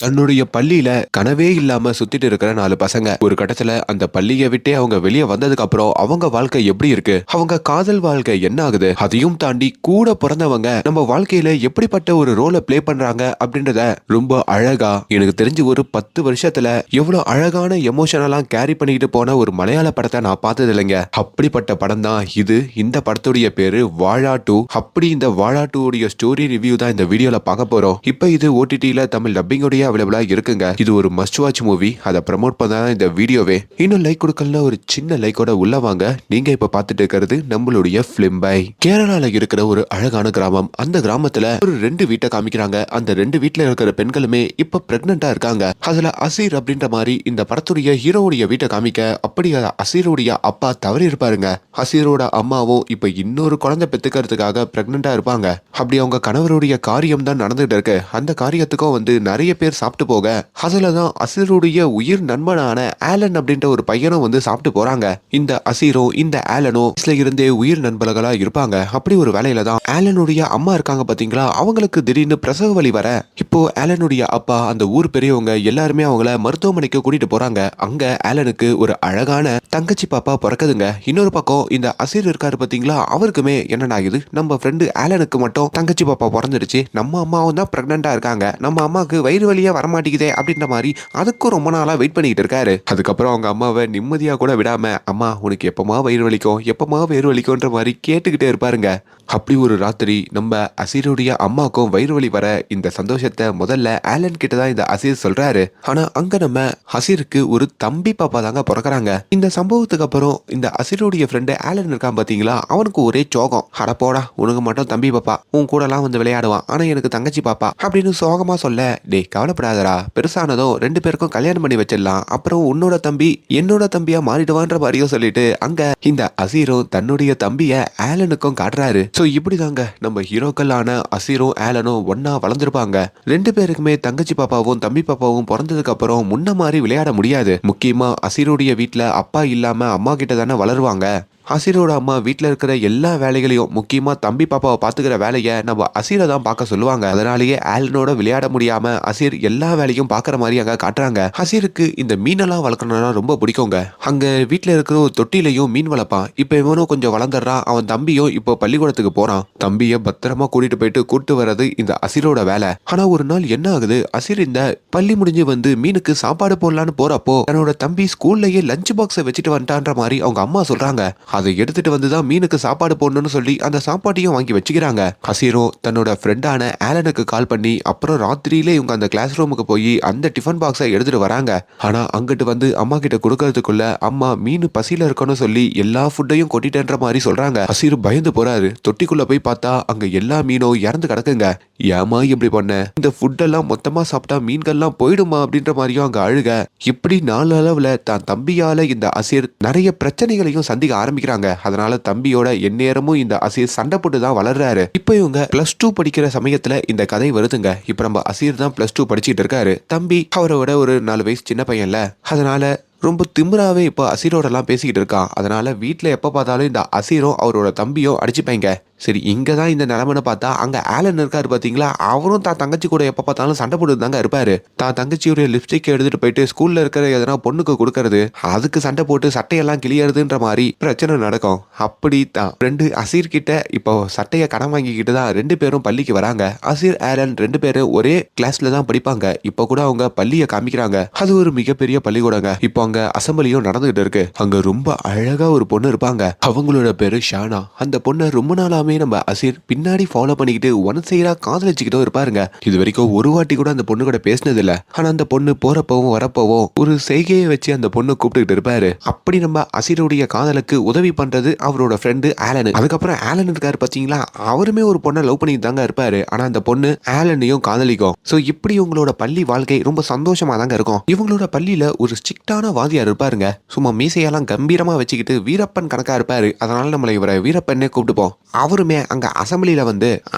தன்னுடைய பள்ளியில கனவே இல்லாம சுத்திட்டு இருக்கிற 4 பசங்க. ஒரு கட்டத்துல அந்த பள்ளிய விட்டே அவங்க வெளிய வந்ததுக்கு அப்புறம் அவங்க வாழ்க்கை எப்படி இருக்கு? அவங்க காதல் வாழ்க்கை என்ன ஆகுது? அதையும் தாண்டி கூட பிறந்தவங்க நம்ம வாழ்க்கையில எப்படிப்பட்ட ஒரு ரோல ப்ளே பண்றாங்க அப்படின்றத ரொம்ப அழகா எனக்கு தெரிஞ்சு ஒரு 10 வருஷத்துல எவ்வளவு அழகான எமோஷனலாம் கேரி பண்ணிட்டு போன ஒரு மலையாள படத்தை நான் பார்த்தது இல்லைங்க. அப்படிப்பட்ட படம் தான் இது. இந்த படத்துடைய பேரு வாழா 2. அப்படி இந்த வாழா 2 உடைய ஸ்டோரி ரிவ்யூ தான் இந்த வீடியோல பார்க்க போறோம். இப்போ இது ஓடிடில தமிழ் டப்பிங் உடைய அவைலபிளா இருக்குங்க. இது ஒரு மஸ்ட் வாட்ச் மூவி. அதை ப்ரமோட் பண்ண இந்த வீடியோவே. இன்னும் லைக் கொடுக்கல ஒரு சின்ன லைக்கோட உள்ள வாங்க. நீங்க இப்ப பார்த்துட்டு இருக்கிறது நம்மளுடைய பிலிம் பை. கேரளால இருக்கிற ஒரு அழகான கிராமம். அந்த கிராமத்துல ஒரு 2 வீட்டை காமிக்கிறாங்க. அந்த 2 வீட்டுல இருக்கிற பெண்களுமே இப்ப பிரெக்னண்டா இருக்காங்க. அதுல அசீர் அப்படின்ற மாதிரி இந்த படத்துடைய ஹீரோவுடைய வீட்டை காமிக்க, அப்படி அசீருடைய அப்பா தவறி இருப்பாருங்க. அசீரோட அம்மாவும் இப்ப இன்னொரு குழந்தை பெத்துக்கிறதுக்காக பிரெக்னண்டா இருப்பாங்க. அப்படி அவங்க கணவருடைய காரியம் தான் நடந்துட்டு இருக்கு. அந்த காரியத்துக்கும் நிறைய பேர் சாப்பிட்டு போக, அதுலதான் அசீருடைய உயிர் நண்பனான ஆலன் அப்படின்ற ஒரு பையனும் சாப்பிட்டு போறாங்க. இந்த அசீரும் இந்த ஆலனும் இருந்தே உயிர் நண்பர்களா இருப்பாங்க. அப்படி ஒரு வேலையில தான் ஆலனுடைய அம்மா இருக்காங்க பாத்தீங்களா, அவங்களுக்கு திடீர்னு பிரசவ வலி வர, இப்போ ஆலனுடைய அப்பா அந்த ஊர் பெரியவங்க எல்லாருமே அவங்கள மருத்துவமனைக்கு கூட்டிட்டு போறாங்க. அங்க ஆலனுக்கு ஒரு அழகான தங்கச்சி பாப்பா பிறக்குதுங்க. இன்னொரு பக்கம் இந்த அசீர் இருக்காரு பாத்தீங்களா, அவருக்குமே என்னடா இது, நம்ம ஃப்ரெண்டு ஆலனுக்கு மட்டும் தங்கச்சி பாப்பா பிறந்துடுச்சு, நம்ம அம்மாவும் தான் பிரெக்னண்டா இருக்காங்க, நம்ம அம்மாவுக்கு வயிறு வலியா வரமாட்டேங்குதே அப்படின்ற மாதிரி அதுக்கும் ரொம்ப நாளா வெயிட் பண்ணிட்டு இருக்காரு. அதுக்கப்புறம் அவங்க அம்மாவை நிம்மதியா கூட விடாம, அம்மா உனக்கு எப்பமா வயிறு வலிக்கும், எப்பமா வயிறு வலிக்கும்ன்ற மாதிரி கேட்டுக்கிட்டே இருப்பாருங்க. அப்படி ஒரு ராத்திரி நம்ம அசீருடைய அம்மாக்கும் வயிறு வலி வர, இந்த சந்தோஷத்தை முதல்ல ஆலன் கிட்ட தான் இந்த அசீர் சொல்றாரு. ஆனா அங்க நம்ம அசீருக்கு ஒரு தம்பி பாப்பா தாங்க பிறக்கறாங்க. இந்த சம்பவத்துக்கு அப்புறம் இந்த அசீருடைய ஃப்ரெண்டு ஆலன் இருக்கான் பாத்தீங்களா, அவனுக்கு ஒரே சோகம். அட போடா, உனக்கு மட்டும் தம்பி பாப்பா, உன் கூட எல்லாம் விளையாடுவான், ஆனா எனக்கு தங்கச்சி பாப்பா அப்படின்னு சோகமா சொல்ல, டேய் கவலைப்படாதடா, பெருசானதும் 2 பேருக்கும் கல்யாணம் பண்ணி வச்சிடலாம், அப்புறம் உன்னோட தம்பி என்னோட தம்பியா மாறிடுவான்ற மாதிரியும் சொல்லிட்டு அங்க இந்த அசீரும் தன்னுடைய தம்பிய ஆலனுக்கும் காட்டுறாரு. சோ இப்படிதாங்க நம்ம ஹீரோக்களான அசீரும் ஆலனும் ஒன்னா வளர்ந்துருப்பாங்க. 2 பேருக்குமே தங்கச்சி பாப்பாவும் தம்பி பாப்பாவும் பிறந்ததுக்கு அப்புறம் முன்ன மாதிரி விளையாட முடியாது. முக்கியமா அசீருடைய வீட்டுல அப்பா இல்லாம அம்மா கிட்ட தானே வளருவாங்க. அசீரோட அம்மா வீட்டுல இருக்கிற எல்லா வேலைகளையும், முக்கியமா தம்பி பாப்பாவை பாத்துக்கிற வேலையை நம்ம அசீரை தான் பார்க்க சொல்லுவாங்க. அதனாலேயே ஆலனோட விளையாட முடியாம அசீர் எல்லா வேலையும் பாக்குற மாதிரி அங்க காட்டுறாங்க. அசீருக்கு இந்த மீனெல்லாம் வளர்க்கணும்னா ரொம்ப பிடிக்குங்க. அங்க வீட்டுல இருக்கிற ஒரு தொட்டிலையும் மீன் வளர்ப்பான். இப்ப இவனும் கொஞ்சம் வளர்ந்துடுறான். அவன் தம்பியும் இப்போ பள்ளிக்கூடத்துக்கு போறான். தம்பிய பத்திரமா கூட்டிட்டு போயிட்டு கூட்டு வர்றது இந்த அசீரோட வேலை. ஆனா ஒரு நாள் என்ன ஆகுது, அசீர் இந்த பள்ளி முடிஞ்சு மீனுக்கு சாப்பாடு போடலான்னு போறப்போ தன்னோட தம்பி ஸ்கூல்லயே லஞ்ச் பாக்ஸை வச்சுட்டு வந்துட்டான்ற மாதிரி அவங்க அம்மா சொல்றாங்க. அதை எடுத்துட்டு வந்துதான் மீனுக்கு சாப்பாடு போடணும்னு சொல்லி அந்த சாப்பாட்டையும் வாங்கி வச்சுக்கிறாங்க. அசீரும் தன்னோட ஃப்ரெண்டான ஆலனுக்கு கால் பண்ணி, அப்புறம் ராத்திரியிலே இவங்க அந்த கிளாஸ் ரூமுக்கு போய் அந்த டிஃபன் பாக்ஸை எடுத்துட்டு வராங்க. ஆனா அங்கிட்டு அம்மா கிட்ட கொடுக்கறதுக்குள்ள அம்மா மீன் பசியில இருக்கணும்னு சொல்லி எல்லா ஃபுட்டையும் கொட்டிட்டேன்ற மாதிரி சொல்றாங்க. அசீர் பயந்து போறாரு. தொட்டிக்குள்ள போய் பார்த்தா அங்க எல்லா மீனும் இறந்து கிடக்குங்க. ஏமா இப்படி பண்ண, இந்த ஃபுட்டெல்லாம் மொத்தமா சாப்பிட்டா மீன்கள்லாம் போயிடுமா அப்படின்ற மாதிரியும் அங்க அழுக. இப்படி நாலு அளவுல தான் தம்பியால இந்த அசீர் நிறைய பிரச்சனைகளையும் சந்திக்க ஆரம்பிக்கிறாங்க. அதனால தம்பியோட எந்நேரமும் இந்த அசீர் சண்டை போட்டு தான் வளர்றாரு. இப்ப இவங்க +2 படிக்கிற சமயத்துல இந்த கதை வருதுங்க. இப்ப நம்ம அசீர் தான் +2 படிச்சிட்டு இருக்காரு. தம்பி அவரோட ஒரு 4 வயசு சின்ன பையன்ல, அதனால ரொம்ப திமிராவே இப்போ அசீரோட எல்லாம் பேசிக்கிட்டு இருக்கான். அதனால வீட்டுல எப்ப பார்த்தாலும் இந்த அசீரும் அவரோட தம்பியும் அடிச்சுப்பாங்க. சரி, இங்கதான் இந்த நிலைமைன்னு பார்த்தா அங்க ஆலன் இருக்காரு பாத்தீங்களா, அவரும் தான் தங்கச்சி கூட எப்ப பார்த்தாலும் சண்டை போட்டு தாங்க இருப்பாரு. தான் தங்கச்சியோட லிப்ஸ்டிக் எடுத்துட்டு போயிட்டு ஸ்கூல்ல இருக்கிற எதனா பொண்ணுக்கு கொடுக்கறது, அதுக்கு சண்டை போட்டு சட்டையெல்லாம் கிளியறதுன்ற மாதிரி பிரச்சனை நடக்கும். அப்படி தான் ஃப்ரெண்டு அசீர் கிட்ட இப்போ சட்டையை கடன் வாங்கிக்கிட்டு தான் 2 பேரும் பள்ளிக்கு வராங்க. அசீர் ஆலன் 2 பேரும் ஒரே கிளாஸ்ல தான் படிப்பாங்க. இப்போ கூட அவங்க பள்ளியை காமிக்கிறாங்க. அது ஒரு மிகப்பெரிய பள்ளிக்கூடங்க. இப்போ அங்க அசம்பிளியும் நடந்துகிட்டு இருக்கு. அங்க ரொம்ப அழகா ஒரு பொண்ணு இருப்பாங்க. அவங்களோட பேரு ஷானா. அந்த பொண்ணை ரொம்ப நாளாமே நம்ம அசீர் பின்னாடி ஃபாலோ பண்ணிக்கிட்டு ஒன் சைடா காதலிச்சுக்கிட்டோ இருப்பாருங்க. இது வரைக்கும் ஒரு வாட்டி கூட அந்த பொண்ணு கூட பேசினது இல்ல. ஆனா அந்த பொண்ணு போறப்பவும் வரப்பவும் ஒரு செய்கையை வச்சு அந்த பொண்ணு கூப்பிட்டுக்கிட்டு இருப்பாரு. அப்படி நம்ம அசீருடைய காதலுக்கு உதவி பண்றது அவரோட ஃப்ரெண்டு ஆலன். அதுக்கப்புறம் ஆலன் இருக்காரு பாத்தீங்களா, அவருமே ஒரு பொண்ணை லவ் பண்ணிட்டு தாங்க இருப்பாரு. ஆனா அந்த பொண்ணு ஆலனையும் காதலிக்கும். சோ இப்படி உங்களோட பள்ளி வாழ்க்கை ரொம்ப சந்தோஷமா தாங்க இருக்கும். இவங்களோட பள்ளியில ஒரு ஸ்ட்ரிக்டான வாதியார் இருப்பாருங்க. சும்மா மீசையெல்லாம் கம்பீரமா வச்சுக்கிட்டு வீரப்பன் கணக்கா இருப்பாரு. அதனால நம்மள இவரை வீரப்பன்னே கூப்பிட்டுப்போம். அவருமே அங்க அசம்பிளியில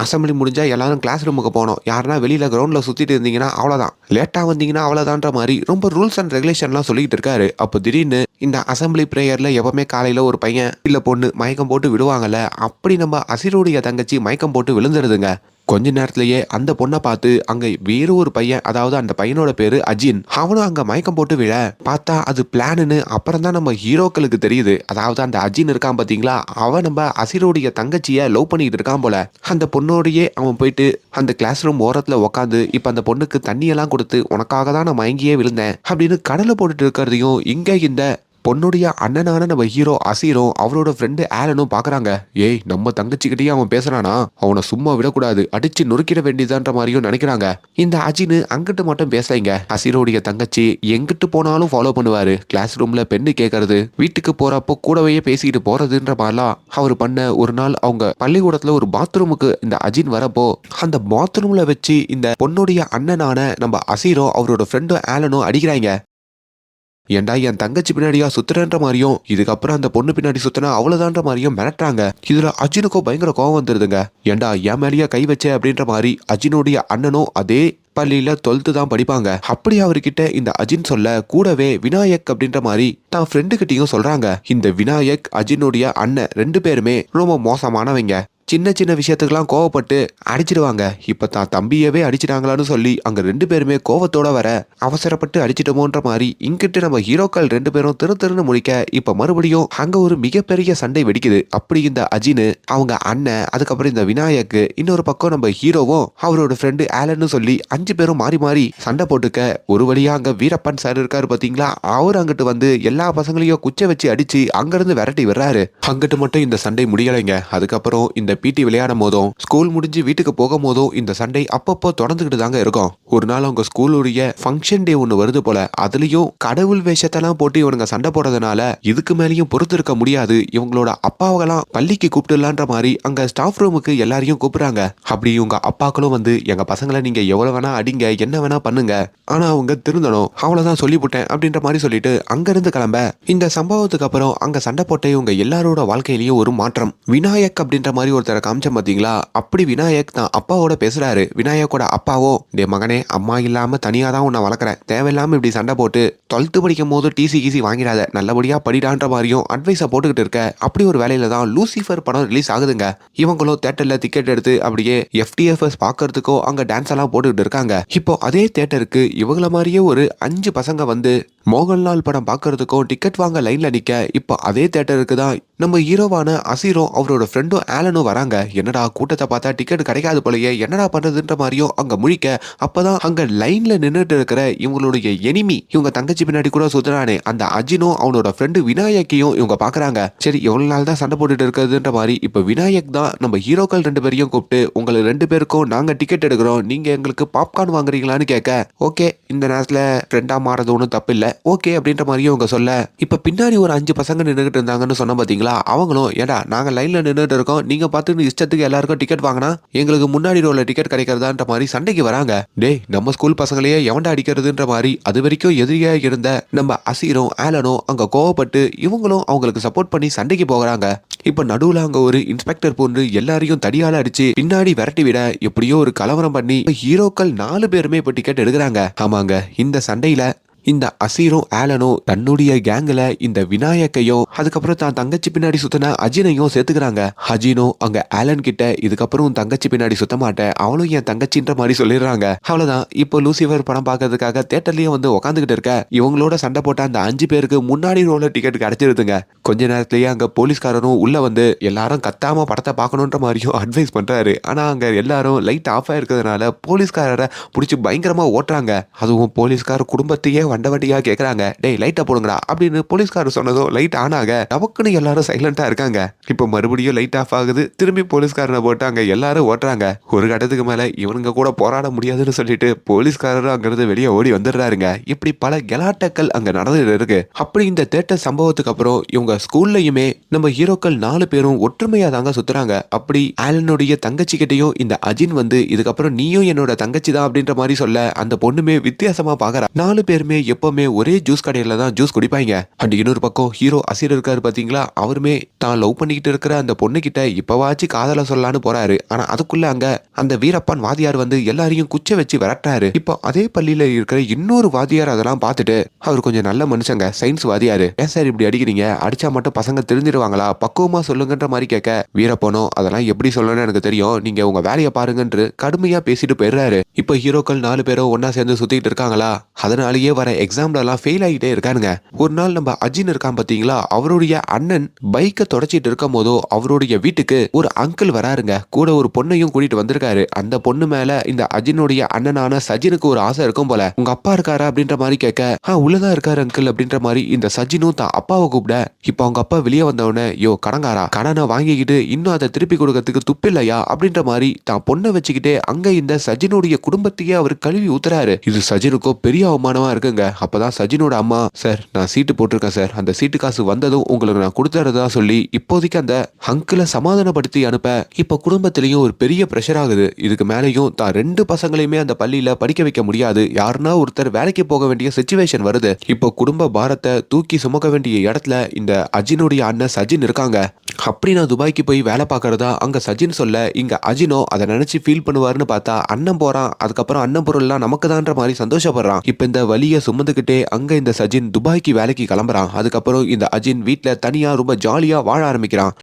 அசம்பிளி முடிஞ்சா எல்லாரும் கிளாஸ் ரூமுக்கு போனோம், யாருன்னா வெளியில கிரவுண்ட்ல சுத்திட்டு இருந்தீங்கன்னா அவ்வளவுதான், லேட்டா வந்தீங்கன்னா அவ்வளவுதான்ற மாதிரி ரொம்ப ரூல்ஸ் அண்ட் ரெகுலேஷன்லாம் சொல்லிட்டு இருக்காரு. அப்போ திடீர்னு இந்த அசம்பிளி பிரேயர்ல எப்பவுமே காலையில ஒரு பையன் இல்ல பொண்ணு மயக்கம் போட்டு விடுவாங்கல்ல, அப்படி நம்ம அசீருடைய தங்கச்சி மயக்கம் போட்டு விழுந்துருதுங்க. கொஞ்ச நேரத்திலேயே அந்த பொண்ணை பார்த்து அங்க வேற ஒரு பையன், அதாவது அந்த பையனோட பேரு அஜின், அவனும் அங்க மயக்கம் போட்டு விழ பார்த்தா அது பிளான்னு அப்புறம் தான் நம்ம ஹீரோக்களுக்கு தெரியுது. அதாவது அந்த அஜின் இருக்கான் பாத்தீங்களா, அவன் நம்ம அசிரோடைய தங்கச்சிய லவ் பண்ணிட்டு இருக்கான் போல. அந்த பொண்ணோடையே அவன் போயிட்டு அந்த கிளாஸ் ரூம் ஓரத்துல உட்காந்து இப்ப அந்த பொண்ணுக்கு தண்ணி எல்லாம் கொடுத்து உனக்காக தான் நான் மயங்கியே விழுந்தேன் அப்படின்னு கடலை போட்டுட்டு இருக்கிறதையும் இங்க இந்த பொண்ணுடைய அண்ணனான நம்ம ஹீரோ அசீரும் அவரோட ஃப்ரெண்டு ஆலனும் பாக்குறாங்க. ஏய், நம்ம தங்கச்சிக்கிட்டே அவன் பேசுறானா, அவனை சும்மா விடக்கூடாது, அடிச்சு நொறுக்கிட வேண்டியதான்ற மாதிரியும் நினைக்கிறாங்க. இந்த அஜினு அங்கிட்டு மட்டும் பேசலைங்க. அசீரோடைய தங்கச்சி எங்கிட்டு போனாலும் ஃபாலோ பண்ணுவாரு. கிளாஸ் ரூம்ல பெண்ணு கேட்கறது, வீட்டுக்கு போறப்போ கூடவே பேசிக்கிட்டு போறதுன்ற மாதிரிலாம் அவர் பண்ண. ஒரு நாள் அவங்க பள்ளிக்கூடத்துல ஒரு பாத்ரூமுக்கு இந்த அஜின் வரப்போ அந்த பாத்ரூம்ல வச்சு இந்த பொண்ணுடைய அண்ணனான நம்ம அசீரோ அவரோட ஃப்ரெண்டும் ஆலனும் அடிக்கிறாங்க. ஏண்டா என் தங்கச்சி பின்னாடியா சுத்துறன்ற மாதிரியும், இதுக்கப்புறம் அந்த பொண்ணு பின்னாடி சுத்தினா அவ்வளவுதான்ற மாதிரியும் மிரட்டுறாங்க. இதுல அர்ஜுனுக்கும் பயங்கர கோவம் வந்துருதுங்க. ஏண்டா என் மேலேயா கை வச்ச அப்படின்ற மாதிரி. அர்ஜுனுடைய அண்ணனும் அதே பள்ளியில 12th தான் படிப்பாங்க. அப்படி அவர்கிட்ட இந்த அஜின் சொல்ல கூடவே விநாயக் அப்படின்ற மாதிரி தான் ஃப்ரெண்டு கிட்டையும் சொல்றாங்க. இந்த விநாயக் அஜினுடைய அண்ணன் 2 பேருமே ரொம்ப மோசமானவங்க. சின்ன சின்ன விஷயத்துக்கெல்லாம் கோவப்பட்டு அடிச்சிடுவாங்க. இப்ப தான் தம்பியவே அடிச்சிட்டாங்களான்னு சொல்லி அங்க 2 பேருமே கோவத்தோட வர அவசரப்பட்டு அடிச்சிட்டோமோன்ற மாதிரி இங்கிட்டு நம்ம ஹீரோக்கள் 2 பேரும் திருன்னு முடிக்க இப்ப மறுபடியும் அங்க ஒரு மிகப்பெரிய சண்டை வெடிக்குது. அப்படி இந்த அஜினு அவங்க அண்ணன், அதுக்கப்புறம் இந்த விநாயக்கு, இன்னொரு பக்கம் நம்ம ஹீரோவும் அவரோட ஃப்ரெண்டு ஆலன்னு சொல்லி 5 பேரும் மாறி மாறி சண்டை போட்டுக்க ஒரு வழியா அங்க வீரப்பன் சார் இருக்காரு பாத்தீங்களா, அவர் அங்கிட்டு வந்து எல்லா பசங்களையும் குச்சை வச்சு அடிச்சு அங்கிருந்து விரட்டி வர்றாரு. அங்கிட்டு மட்டும் இந்த சண்டை முடியலைங்க. அதுக்கப்புறம் இந்த பிடி விளையாடும் போதும் ஸ்கூல் முடிஞ்சு வீட்டுக்கு போகும் போதும் இந்த சண்டை அப்பப்போ தொடர்ந்துகிட்டு தாங்க இருக்கும். ஒரு நாள் அவங்க ஸ்கூலுடைய ஃபங்க்ஷன் டே ஒன்று வருது போல. அதுலயும் கடவுள் வேஷத்தெல்லாம் போட்டு இவனுங்க சண்டை போடுறதுனால இதுக்கு மேலேயும் பொறுத்து இருக்க முடியாது, இவங்களோட அப்பாவெல்லாம் பள்ளிக்கு கூப்பிட்டுலான்ற மாதிரி அங்க ஸ்டாஃப் ரூமுக்கு எல்லாரையும் கூப்பிடுறாங்க. அப்படி இவங்க அப்பாக்களும் வந்து எங்க பசங்களை நீங்க எவ்வளவு வேணா அடிங்க, என்ன வேணா பண்ணுங்க, ஆனா அவங்க திருந்தணும், அவ்வளவுதான் சொல்லிவிட்டேன் அப்படின்ற மாதிரி சொல்லிட்டு அங்கிருந்து கிளம்ப. இந்த சம்பவத்துக்கு அப்புறம் அங்க சண்டை போட்ட இவங்க எல்லாரோட வாழ்க்கையிலயும் ஒரு மாற்றம். விநாயக் அப்படின்ற மாதிரி ஒருத்தர் காமிச்ச பாத்தீங்களா, அப்படி விநாயக் தான் அப்பாவோட பேசுறாரு. விநாயக்கோட அப்பாவோ, டே மகனே, அம்மா இல்லாம தனியா தான் உன்னை வளர்க்குறேன், தேவையில்லாம இப்படி சண்டை போட்டு 12th படிக்கும் போது டிசி கீசி வாங்கிடாத, நல்லபடியா படிடான்ற மாதிரியும் அட்வைஸை போட்டுக்கிட்டு இருக்க. அப்படி ஒரு வேலையில தான் லூசிஃபர் படம் ரிலீஸ் ஆகுதுங்க. இவங்களும் தியேட்டர்ல டிக்கெட் எடுத்து அப்படியே FTFS பாக்குறதுக்கோ அங்க டான்ஸ் எல்லாம் போட்டுக்கிட்டு இருக்காங்க. இப்போ அதே தியேட்டருக்கு இவங்கள மாதிரியே ஒரு 5 பசங்க வந்து மோகன்லால் படம் பாக்குறதுக்கும் டிக்கெட் வாங்க லைன்ல நிக்க. இப்போ அதே தியேட்டருக்கு தான் நம்ம ஹீரோவான அசீரும் அவரோட ஃப்ரெண்டும் ஆலனும் வராங்க. என்னடா கூட்டத்தை பார்த்தா டிக்கெட் கிடைக்காது போலயே, என்னடா பண்றதுன்ற மாதிரியும் அங்க முழிக்க. அப்பதான் அங்க லைன்ல நின்றுட்டு இருக்கிற இவங்களுடைய எனிமி, இவங்க தங்கச்சி பின்னாடி கூட சுத்துறானே அந்த அஜினும் அவனோட ஃப்ரெண்டு விநாயக்கையும் இவங்க பாக்குறாங்க. சரி, எவ்வளவு நாள் தான் சண்டை போட்டுட்டு இருக்கிறதுன்ற மாதிரி இப்ப விநாயக் தான் நம்ம ஹீரோக்கள் 2 பேரையும் கூப்பிட்டு, உங்களை 2 பேருக்கும் நாங்க டிக்கெட் எடுக்கிறோம், நீங்க எங்களுக்கு பாப்கார்ன் வாங்குறீங்களான்னு கேட்க. ஓகே, இந்த நேரத்துல ஃப்ரெண்டா மாறது ஒன்றும் தப்பு இல்ல, ஓகே அப்படின்ற மாதிரியும் இவங்க சொல்ல. இப்ப பின்னாடி ஒரு 5 பசங்க நின்றுகிட்டு இருந்தாங்கன்னு சொன்ன பாத்தீங்களா, அவங்களும் ஏடா நாங்க லைன்ல நின்றுட்டு இருக்கோம், நீங்க பார்த்து இஷ்டத்துக்கு எல்லாருக்கும் டிக்கெட் வாங்கினா எங்களுக்கு முன்னாடி ரோல டிக்கெட் கிடைக்கிறதான்ற மாதிரி சண்டைக்கு வராங்க. டேய், நம்ம ஸ்கூல் பசங்களையே எவன்டா அடிக்கிறதுன்ற மாதிரி அது வரைக்கும் எதிரியா இருந்த நம்ம அசீரும் ஆலனும் அங்க கோவப்பட்டு இவங்களும் அவங்களுக்கு சப்போர்ட் பண்ணி சண்டைக்கு போகிறாங்க. இப்ப நடுவுல அங்க ஒரு இன்ஸ்பெக்டர் போன்று எல்லாரையும் தடியால அடிச்சு பின்னாடி விரட்டி விட எப்படியோ ஒரு கலவரம் பண்ணி ஹீரோக்கள் 4 பேருமே இப்ப டிக்கெட் எடுக்கிறாங்க. ஆமாங்க, இந்த சண்டையில இந்த அசீரும் ஆலனும் தன்னுடைய கேங்ல இந்த விநாயக்கையும் அதுக்கப்புறம் தான் தங்கச்சி பின்னாடி சுத்தின அஜினையும் சேர்த்துக்கிறாங்க. அஜினும் அங்க ஆலன் கிட்ட இதுக்கப்புறம் தங்கச்சி பின்னாடி சுத்த மாட்டேன், அவளும் என் தங்கச்சின்ற மாதிரி சொல்லிடுறாங்க. அவ்வளவுதான். இப்போ லூசிஃபர் படம் பார்க்கறதுக்காக தியேட்டர்லயே வந்து உட்காந்துக்கிட்டு இருக்க இவங்களோட சண்டை போட்ட அந்த 5 பேருக்கு முன்னாடி ரோல டிக்கெட் கிடைச்சிருதுங்க. கொஞ்ச நேரத்திலேயே அங்க போலீஸ்காரரும் உள்ள வந்து எல்லாரும் கத்தாம படத்தை பார்க்கணுன்ற மாதிரியும் அட்வைஸ் பண்றாரு. ஆனா அங்க எல்லாரும் லைட் ஆஃப் ஆயிருக்கிறதுனால போலீஸ்காரரை பிடிச்சி பயங்கரமா ஓட்டுறாங்க. அதுவும் போலீஸ்கார குடும்பத்தையே வண்டியா கேக்குறாங்க, டேய் லைட்டை போடுங்கடா அப்படின்னு போலீஸ்காரர் சொன்னதும் லைட் ஆன் ஆக நமக்குன்னு எல்லாரும் சைலண்டா இருக்காங்க. இப்போ மறுபடியும் லைட் ஆஃப் ஆகுது. திரும்பி போலீஸ்காரனை போட்டாங்க, எல்லாரும் ஓட்டுறாங்க. ஒரு கட்டத்துக்கு மேல இவனுங்க கூட போராட முடியாதுன்னு சொல்லிட்டு போலீஸ்காரரும் அங்கிருந்து வெளியே ஓடி வந்துடுறாருங்க. இப்படி பல கலாட்டங்கள் அங்க நடந்துட்டு இருக்கு. அப்படி இந்த தேட்டர் சம்பவத்துக்கு அப்புறம் இவங்க ஸ்கூல்லையுமே நம்ம ஹீரோக்கள் 4 பேரும் ஒற்றுமையா தாங்க சுத்துறாங்க. அப்படி ஆலனுடைய தங்கச்சி கிட்டையும் இந்த அஜின் வந்து இதுக்கப்புறம் நீயும் என்னோட தங்கச்சி தான் அப்படின்ற மாதிரி சொல்ல அந்த பொண்ணுமே வித்தியாசமா பாக்குறா. 4 பேருமே எப்பவுமே ஒரே ஜூஸ் கடையில தான் ஜூஸ் குடிப்பாங்க. அண்ட் இன்னொரு பக்கம் ஹீரோ அசீர் இருக்காரு பாத்தீங்களா, அவருமே தான் லவ் பண்ணிக்கிட்டு இருக்கிற அந்த பொண்ணு கிட்ட இப்பவாச்சும் காதல சொல்லலான்னு போறாரு. ஆனா அதுக்குள்ள அங்க அந்த வீரப்பன் வாதியார் வந்து எல்லாரையும் குச்ச வச்சு விரட்டுறாரு. இப்போ அதே பள்ளியில இருக்கிற இன்னொரு வாதியார் அதெல்லாம் பார்த்துட்டு அவர் கொஞ்சம் நல்ல மனுஷங்க, சயின்ஸ் வாதியாரு, ஏன் சார் இப்படி அடிக்கிறீங்க, அடிச்சா மட்டும் பசங்க தெரிஞ்சிருவாங்களா, பக்குவமா சொல்லுங்கன்ற மாதிரி கேட்க வீரப்பனோ அதெல்லாம் எப்படி சொல்லணும்னு எனக்கு தெரியும், நீங்க உங்க வேலையை பாருங்கன்று கடுமையா பேசிட்டு போயிடுறாரு. இப்ப ஹீரோக்கள் 4 பேரும் ஒன்னா சேர்ந்து சுத்திட்டு இருக்காங்களா, அதனாலேயே வர எக்ஸாம்ல எல்லாம் ஃபெயில் ஆகிட்டே இருக்கானுங்க. ஒரு நாள் நம்ம அஜின் இருக்கான் பாத்தீங்களா, அவருடைய அண்ணன் பைக்கை தொடச்சிட்டு இருக்கும் போதோ அவருடைய வீட்டுக்கு ஒரு அங்கிள் வராருங்க. கூட ஒரு பொண்ணையும் கூட்டிட்டு வந்திருக்காரு. அந்த பொண்ணு மேல இந்த அஜினுடைய அண்ணனான சஜினுக்கு ஒரு ஆசை இருக்கும் போல. உங்க அப்பா இருக்காரா அப்படின்ற மாதிரி கேட்க, உள்ளதான் இருக்காரு அங்கிள் அப்படின்ற மாதிரி இந்த சஜினும் தான் அப்பாவை கூப்பிட, இப்ப அவங்க அப்பா வெளியே வந்தவொடனே, யோ கடங்காரா, கடனை வாங்கிக்கிட்டு இன்னும் அதை திருப்பி கொடுக்கறதுக்கு துப்பு இல்லையா அப்படின்ற மாதிரி தான் பொண்ணை வச்சுக்கிட்டே அங்க இந்த சஜினுடைய குடும்பத்தையே அவர் கழுவி ஊத்துறாரு. இது சஜினுக்கோ பெரிய அவமானமா இருக்குங்க. அப்பதான் சஜினோட அம்மா, சார் நான் சீட்டு போட்டிருக்கேன் சார், அந்த சீட்டு காசு வந்ததும் உங்களுக்கு நான் கொடுத்துறதா சொல்லி இப்போதைக்கு அந்த அங்கிளை சமாதானப்படுத்தி அனுப்ப, இப்ப குடும்பத்திலையும் ஒரு பெரிய பிரஷர் ஆகுது. இதுக்கு மேலேயும் தான் 2 பசங்களையுமே அந்த பள்ளியில படிக்க வைக்க முடியாது, யாருன்னா ஒருத்தர் வேலைக்கு போக வேண்டிய சிச்சுவேஷன் வருது. இப்போ குடும்ப பாரத்தை தூக்கி சுமக்க வேண்டிய இடத்துல இந்த அஜினுடைய அண்ணன் சஜின் இருக்காங்க. அப்படி நான் துபாய்க்கு போய் வேலை பார்க்கறதா அங்க சஜின் சொல்ல, இங்க அஜினோ அதை நினைச்சு ஃபீல் பண்ணுவாருன்னு பார்த்தா அண்ணன் போறான். அதுக்கப்புறம் அண்ணன் பொருள்லாம் நமக்கு தான்ற மாதிரி சந்தோஷப்படுறான். இப்ப இந்த வலியை சுமந்துக்கிட்டே அங்க இந்த சஜின் துபாய்க்கு வேலைக்கு கிளம்புறான். அதுக்கப்புறம் இந்த அஜின் வீட்டுல தனியா ரொம்ப ஜாலியா வாழ ஆரம்பிக்கிறான்.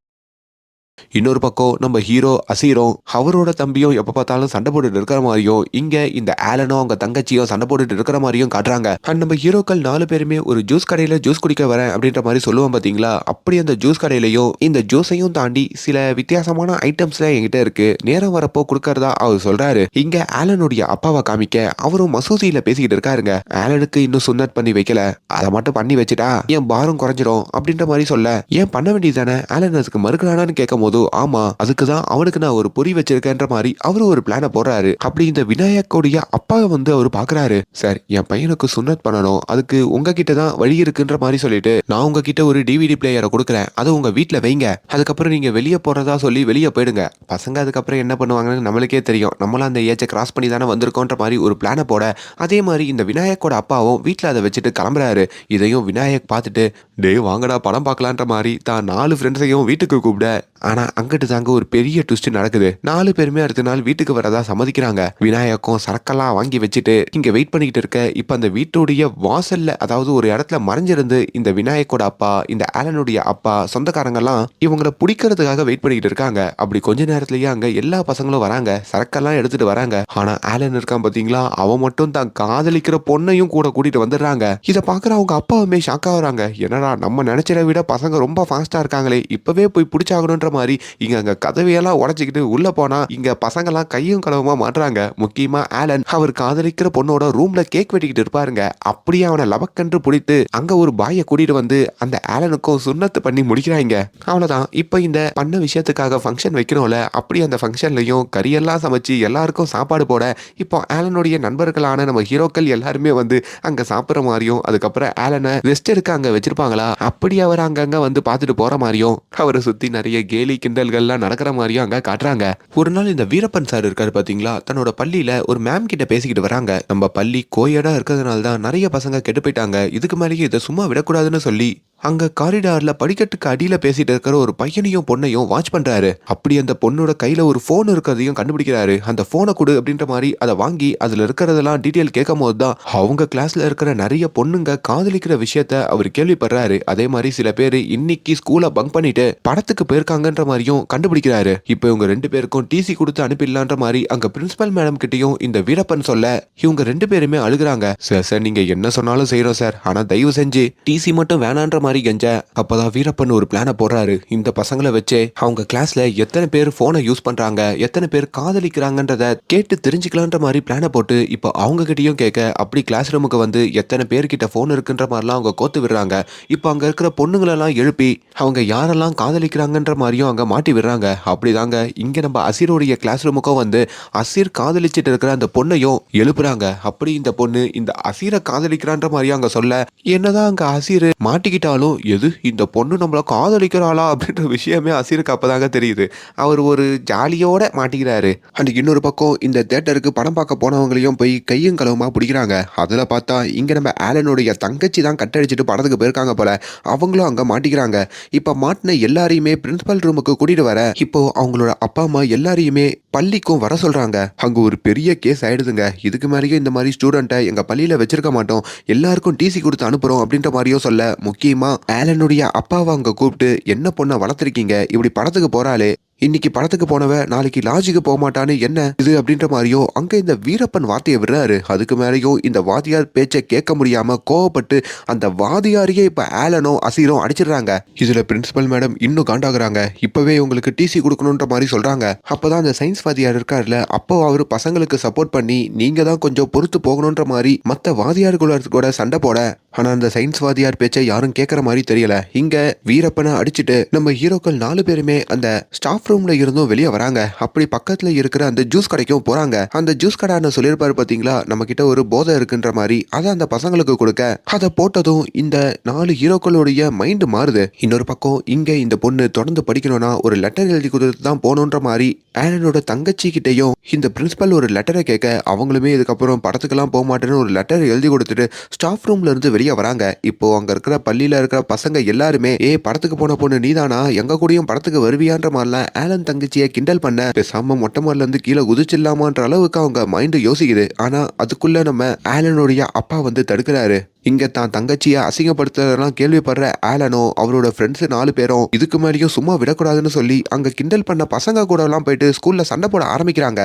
இன்னொரு பக்கம் நம்ம ஹீரோ அசீரும் அவரோட தம்பியும் எப்ப பார்த்தாலும் சண்டை போட்டுட்டு இருக்கிற மாதிரியும், இங்க இந்த ஆலனும் அவங்க தங்கச்சியும் சண்டை போட்டுட்டு இருக்கிற மாதிரியும் காட்டுறாங்க. அண்ட் நம்ம ஹீரோக்கள் 4 பேருமே ஒரு ஜூஸ் கடையில ஜூஸ் குடிக்க வரேன் அப்படின்ற மாதிரி சொல்லுவோம் பாத்தீங்களா, அப்படி அந்த ஜூஸ் கடையிலையும் இந்த ஜூஸையும் தாண்டி சில வித்தியாசமான ஐட்டம்ஸ்ல என்கிட்ட இருக்கு, நேரம் வரப்போ கொடுக்கறதா அவர் சொல்றாரு. இங்க ஆலனுடைய அப்பாவை காமிக்க, அவரும் மசூதியில பேசிக்கிட்டு இருக்காருங்க. ஆலனுக்கு இன்னும் சுன்னத் பண்ணி வைக்கல, அதை மட்டும் பண்ணி வச்சுட்டா என் பாரம் குறைஞ்சிரும் அப்படின்ற மாதிரி சொல்ல, ஏன் பண்ண வேண்டியதானே, ஆலன் அதுக்கு மறுக்கிறானான்னு கேட்கும் போது, ஆமா அதுக்குதான் அவனுக்கு நான் ஒரு பொறி வச்சிருக்கேன்ற மாதிரி அவரு ஒரு பிளான போடுறாரு. அப்படி இந்த விநாயகோடைய அப்பாவை வந்து அவரு பாக்குறாரு. சார் என் பையனுக்கு சுன்னத் பண்ணணும், அதுக்கு உங்ககிட்ட தான் வழி இருக்குன்ற மாதிரி சொல்லிட்டு நான் உங்ககிட்ட ஒரு டிவிடி பிளேயரை கொடுக்குறேன், அதை உங்க வீட்டுல வைங்க, அதுக்கப்புறம் நீங்க வெளியே போறதா சொல்லி வெளியே போயிடுங்க. பசங்க அதுக்கப்புறம் என்ன பண்ணுவாங்கன்னு நம்மளுக்கே தெரியும், நம்மளாம் அந்த ஏஜை கிராஸ் பண்ணி தானே வந்திருக்கோன்ற மாதிரி ஒரு பிளான போட, அதே மாதிரி இந்த விநாயகோட அப்பாவும் வீட்டுல அதை வச்சுட்டு கிளம்புறாரு. இதையும் விநாயக் பார்த்துட்டு, டே வாங்கடா படம் பார்க்கலான்ற மாதிரி தான் 4 ஃப்ரெண்ட்ஸையும் வீட்டுக்கு கூப்பிட, ஆனா அங்கிட்டு தாங்க ஒரு பெரிய ட்விஸ்ட் நடக்குது. 4 பேருமே அடுத்த நாள் வீட்டுக்கு வரதா சம்மதிக்கிறாங்க. விநாயகம் சரக்கெல்லாம் வாங்கி வச்சுட்டு இங்க வெயிட் பண்ணிக்கிட்டு இருக்க, இப்ப அந்த வீட்டுடைய வாசல்ல அதாவது ஒரு இடத்துல மறைஞ்சிருந்து இந்த விநாயகோட அப்பா, இந்த ஆலனுடைய அப்பா, சொந்தக்காரங்க எல்லாம் இவங்களை பிடிக்கிறதுக்காக வெயிட் பண்ணிக்கிட்டு இருக்காங்க. அப்படி கொஞ்ச நேரத்திலேயே அங்க எல்லா பசங்களும் வராங்க, சரக்கெல்லாம் எடுத்துட்டு வராங்க. ஆனா ஆலன் இருக்கான் பாத்தீங்களா, அவன் மட்டும் தான் காதலிக்கிற பொண்ணையும் கூட கூட்டிட்டு வந்துடுறாங்க. இதை பாக்குற அவங்க அப்பாவுமே ஷாக் ஆகுறாங்க. என்னடா நம்ம நினைச்சதை விட பசங்க ரொம்ப ஃபாஸ்டா இருக்காங்களே, இப்பவே போய் பிடிச்சாகணுன்ற மாதிரி இங்க அங்க கதவையெல்லாம் உடைச்சிக்கிட்டு உள்ள போனா இங்க பசங்கெல்லாம் கையும் களவுமா மாட்டுறாங்க. முக்கியமா ஆலன் அவர் காதலிக்கிற பொண்ணோட ரூம்ல கேக் வெட்டிக்கிட்டு இருப்பாருங்க. அப்படியே அவனை லபக்கன்று பிடித்து அங்க ஒரு பாயை கூட்டிட்டு வந்து அந்த ஆலனுக்கும் சுண்ணத்து பண்ணி முடிக்கிறாங்க. அவ்வளவுதான். இப்ப இந்த பண்ண விஷயத்துக்காக ஃபங்க்ஷன் வைக்கணும்ல, அப்படி அந்த ஃபங்க்ஷன்லயும் கறியெல்லாம் சமைச்சு எல்லாருக்கும் சாப்பாடு போட, இப்போ ஆலனுடைய நண்பர்களான நம்ம ஹீரோக்கள் எல்லாருமே வந்து அங்க சாப்பிட்ற மாதிரியும், அதுக்கப்புறம் ஆலனை ரெஸ்ட் எடுக்க அங்க வச்சிருப்பாங்களா, அப்படி அவர் அங்கங்க வந்து பார்த்துட்டு போற மாதிரியும், அவரை சுத்தி நிறைய கேலி கிண்டல்கள்லாம் நடக்கிற மாதிரியும் அங்க காட்டுறாங்க. ஒரு நாள் இந்த வீரப்பன் சார் இருக்காரு பாத்தீங்களா, தன்னோட பள்ளியில ஒரு மேம் கிட்ட பேசிக்கிட்டு வராங்க. நம்ம பள்ளி கோயடா இருக்கிறதுனால தான் நிறைய பசங்க கெட்டு போயிட்டாங்க, இதுக்கு மேலேயே இதை சும்மா விடக்கூடாதுன்னு சொல்லி அங்க காரிடார்ல படிக்கட்டுக்கு அடியில பேசிட்டு இருக்கிற ஒரு பையனையும் பொண்ணையும் வாட்ச் பண்றாரு. அப்படி அந்த பொண்ணோட கையில ஒரு போன் இருக்கிறதையும் கண்டுபிடிக்கிறாரு. அந்த போனை கொடு அப்படின்ற மாதிரி அதை வாங்கி அதுல இருக்கிறதெல்லாம் டீட்டெயில் கேட்கும் போதுதான் அவங்க கிளாஸ்ல இருக்கிற நிறைய பொண்ணுங்க காதலிக்கிற விஷயத்த அவர் கேள்விப்படுறாரு. அதே மாதிரி சில பேர் இன்னைக்கு ஸ்கூலை பங்க் பண்ணிட்டு படத்துக்கு போயிருக்காங்கன்ற மாதிரியும் கண்டுபிடிக்கிறாரு. இப்போ இவங்க 2 பேருக்கும் டிசி கொடுத்து அனுப்பிடலான்ற மாதிரி அங்க பிரின்சிபல் மேடம் கிட்டையும் இந்த வீரப்பன் சொல்ல, இவங்க 2 பேருமே அழுகுறாங்க. சார் சார் நீங்க என்ன சொன்னாலும் செய்யறோம் சார், ஆனா தயவு செஞ்சு டிசி மட்டும் வேணான்ற மாதிரி கெஞ்ச, அப்பதான் வீரப்பன் ஒரு பிளான போடுறாரு. இந்த பசங்களை வச்சே அவங்க கிளாஸ்ல எத்தனை பேர் போனை யூஸ் பண்றாங்க, எத்தனை பேர் காதலிக்கிறாங்கன்றத கேட்டு தெரிஞ்சுக்கலான்ற மாதிரி பிளான போட்டு இப்போ அவங்க கிட்டயும் கேட்க, அப்படி கிளாஸ் ரூமுக்கு வந்து எத்தனை பேர்கிட்ட போன் இருக்குன்ற மாதிரிலாம் அவங்க கோத்து விடுறாங்க. இப்போ அங்க இருக்கிற பொண்ணுங்களெல்லாம் எழுப்பி அவங்க யாரெல்லாம் காதலிக்கிறாங்கன்ற மாதிரியும் அங்க மாட்டி விடுறாங்க. அப்படிதாங்க இங்க நம்ம அசீருடைய கிளாஸ் ரூமுக்கும் வந்து அசீர் காதலிச்சிட்டு இருக்கிற அந்த பொண்ணையும் எழுப்புறாங்க. அப்படி இந்த பொண்ணு இந்த அசீரை காதலிக்கிறான்ற மாதிரியும் அங்க சொல்ல, என்னதான் அங்க அசீர் மாட்டிக்கிட்டாலும் இருந்தாலும் எது இந்த பொண்ணு நம்மள காதலிக்கிறாளா அப்படின்ற விஷயமே அசீருக்கு அப்பதாங்க தெரியுது. அவர் ஒரு ஜாலியோட மாட்டிக்கிறாரு. அண்ட் இன்னொரு பக்கம் இந்த தியேட்டருக்கு படம் பார்க்க போனவங்களையும் போய் கையும் களவுமா பிடிக்கிறாங்க. அதுல பார்த்தா இங்க நம்ம ஆலனுடைய தங்கச்சி தான் கட்டடிச்சிட்டு படத்துக்கு போயிருக்காங்க போல. அவங்களும் அங்க மாட்டிக்கிறாங்க. இப்ப மாட்டின எல்லாரையுமே பிரின்சிபல் ரூமுக்கு கூட்டிட்டு வர இப்போ அவங்களோட அப்பா அம்மா எல்லாரையுமே பள்ளிக்கும் வர சொல்றாங்க. அங்க ஒரு பெரிய கேஸ் ஆயிடுதுங்க. இதுக்கு மேலேயும் இந்த மாதிரி ஸ்டூடெண்ட்டை எங்க பள்ளியில வச்சிருக்க மாட்டோம், எல்லாருக்கும் டிசி கொடுத்து அனுப்புறோம் அப்படின்ற மாதிரியும் சொல்ல, முக்கியமா ஆலனுடைய அப்பாவை அங்க கூப்பிட்டு என்ன பொண்ணை வளர்த்துருக்கீங்க, இப்படி படத்துக்கு போறாளே, இன்னைக்கு படத்துக்கு போனவ நாளைக்கு லாட்ஜுக்கு போக மாட்டான்னு என்ன இது அப்படின்ற மாதிரியும் அங்க இந்த வீரப்பன் வார்த்தையை விடுறாரு. அதுக்கு மேலேயும் இந்த வாதியார் பேச்சை கேட்க முடியாம கோவப்பட்டு அந்த வாதியாரையே இப்ப ஆலனோ அசீரும் அடிச்சிடுறாங்க. இதுல பிரின்சிபல் மேடம் இன்னும் காண்டாகுறாங்க. இப்பவே உங்களுக்கு டிசி கொடுக்கணுன்ற மாதிரி சொல்றாங்க. அப்பதான் அந்த சயின்ஸ் வாதியார் இருக்காருல, அப்போ அவரு பசங்களுக்கு சப்போர்ட் பண்ணி நீங்க தான் கொஞ்சம் பொறுத்து போகணுன்ற மாதிரி மத்த வாதியார்களோட சண்டை போட, ஆனா அந்த சயின்ஸ் வாதியார் பேச்சை யாரும் கேட்கற மாதிரி தெரியல. இங்க வீரப்பனை அடிச்சுட்டு நம்ம ஹீரோக்கள் 4 பேருமே அந்த ஸ்டாஃப் ரூம்ல இருந்தும் வெளியே வராங்க. அப்படி பக்கத்துல இருக்கிற அந்த ஜூஸ் கடைக்கும் போறாங்க. அந்த ஜூஸ் கடைன்னு சொல்லியிருப்பாரு பாத்தீங்களா, நம்ம கிட்ட ஒரு போதை இருக்குன்ற மாதிரி, அதை அந்த பசங்களுக்கு கொடுக்க, அதை போட்டதும் இந்த 4 ஹீரோக்களுடைய மைண்ட் மாறுது. இன்னொரு பக்கம் இங்க இந்த பொண்ணு தொடர்ந்து படிக்கணும்னா ஒரு லெட்டர் எழுதி கொடுத்து தான் போகணுன்ற மாதிரி ஆலனோட தங்கச்சி கிட்டையும் இந்த பிரின்சிபல் ஒரு லெட்டரை கேட்க, அவங்களுமே இதுக்கப்புறம் படத்துக்கெல்லாம் போக மாட்டேன்னு ஒரு லெட்டர் எழுதி கொடுத்துட்டு ஸ்டாஃப் ரூம்ல இருந்து வெளியே வராங்க. இப்போ அங்க இருக்கிற பள்ளியில இருக்கிற பசங்க எல்லாருமே படத்துக்கு போன பொண்ணு நீதானா, எங்க கூடயும் படத்துக்கு வருவியான்ற மாதிரிலாம் ஆலன் தங்கச்சியை கிண்டல் பண்ண, பேசாம மொட்டை மாடல இருந்து கீழே குதிச்சிடலாமான்ற அளவுக்கு அவங்க மைண்ட் யோசிக்குது. ஆனா அதுக்குள்ள நம்ம ஆலனுடைய அப்பா வந்து தடுக்கிறாரு. இங்க தான் தங்கச்சியை அசிங்கப்படுத்துறதெல்லாம் கேள்விப்படுற ஆலனோ அவரோட ஃப்ரெண்ட்ஸ் 4 பேரும் இதுக்கு மேலேயும் சும்மா விடக்கூடாதுன்னு சொல்லி அங்க கிண்டல் பண்ண பசங்க கூட எல்லாம் போயிட்டு ஸ்கூல்ல சண்டை போட ஆரம்பிக்கிறாங்க.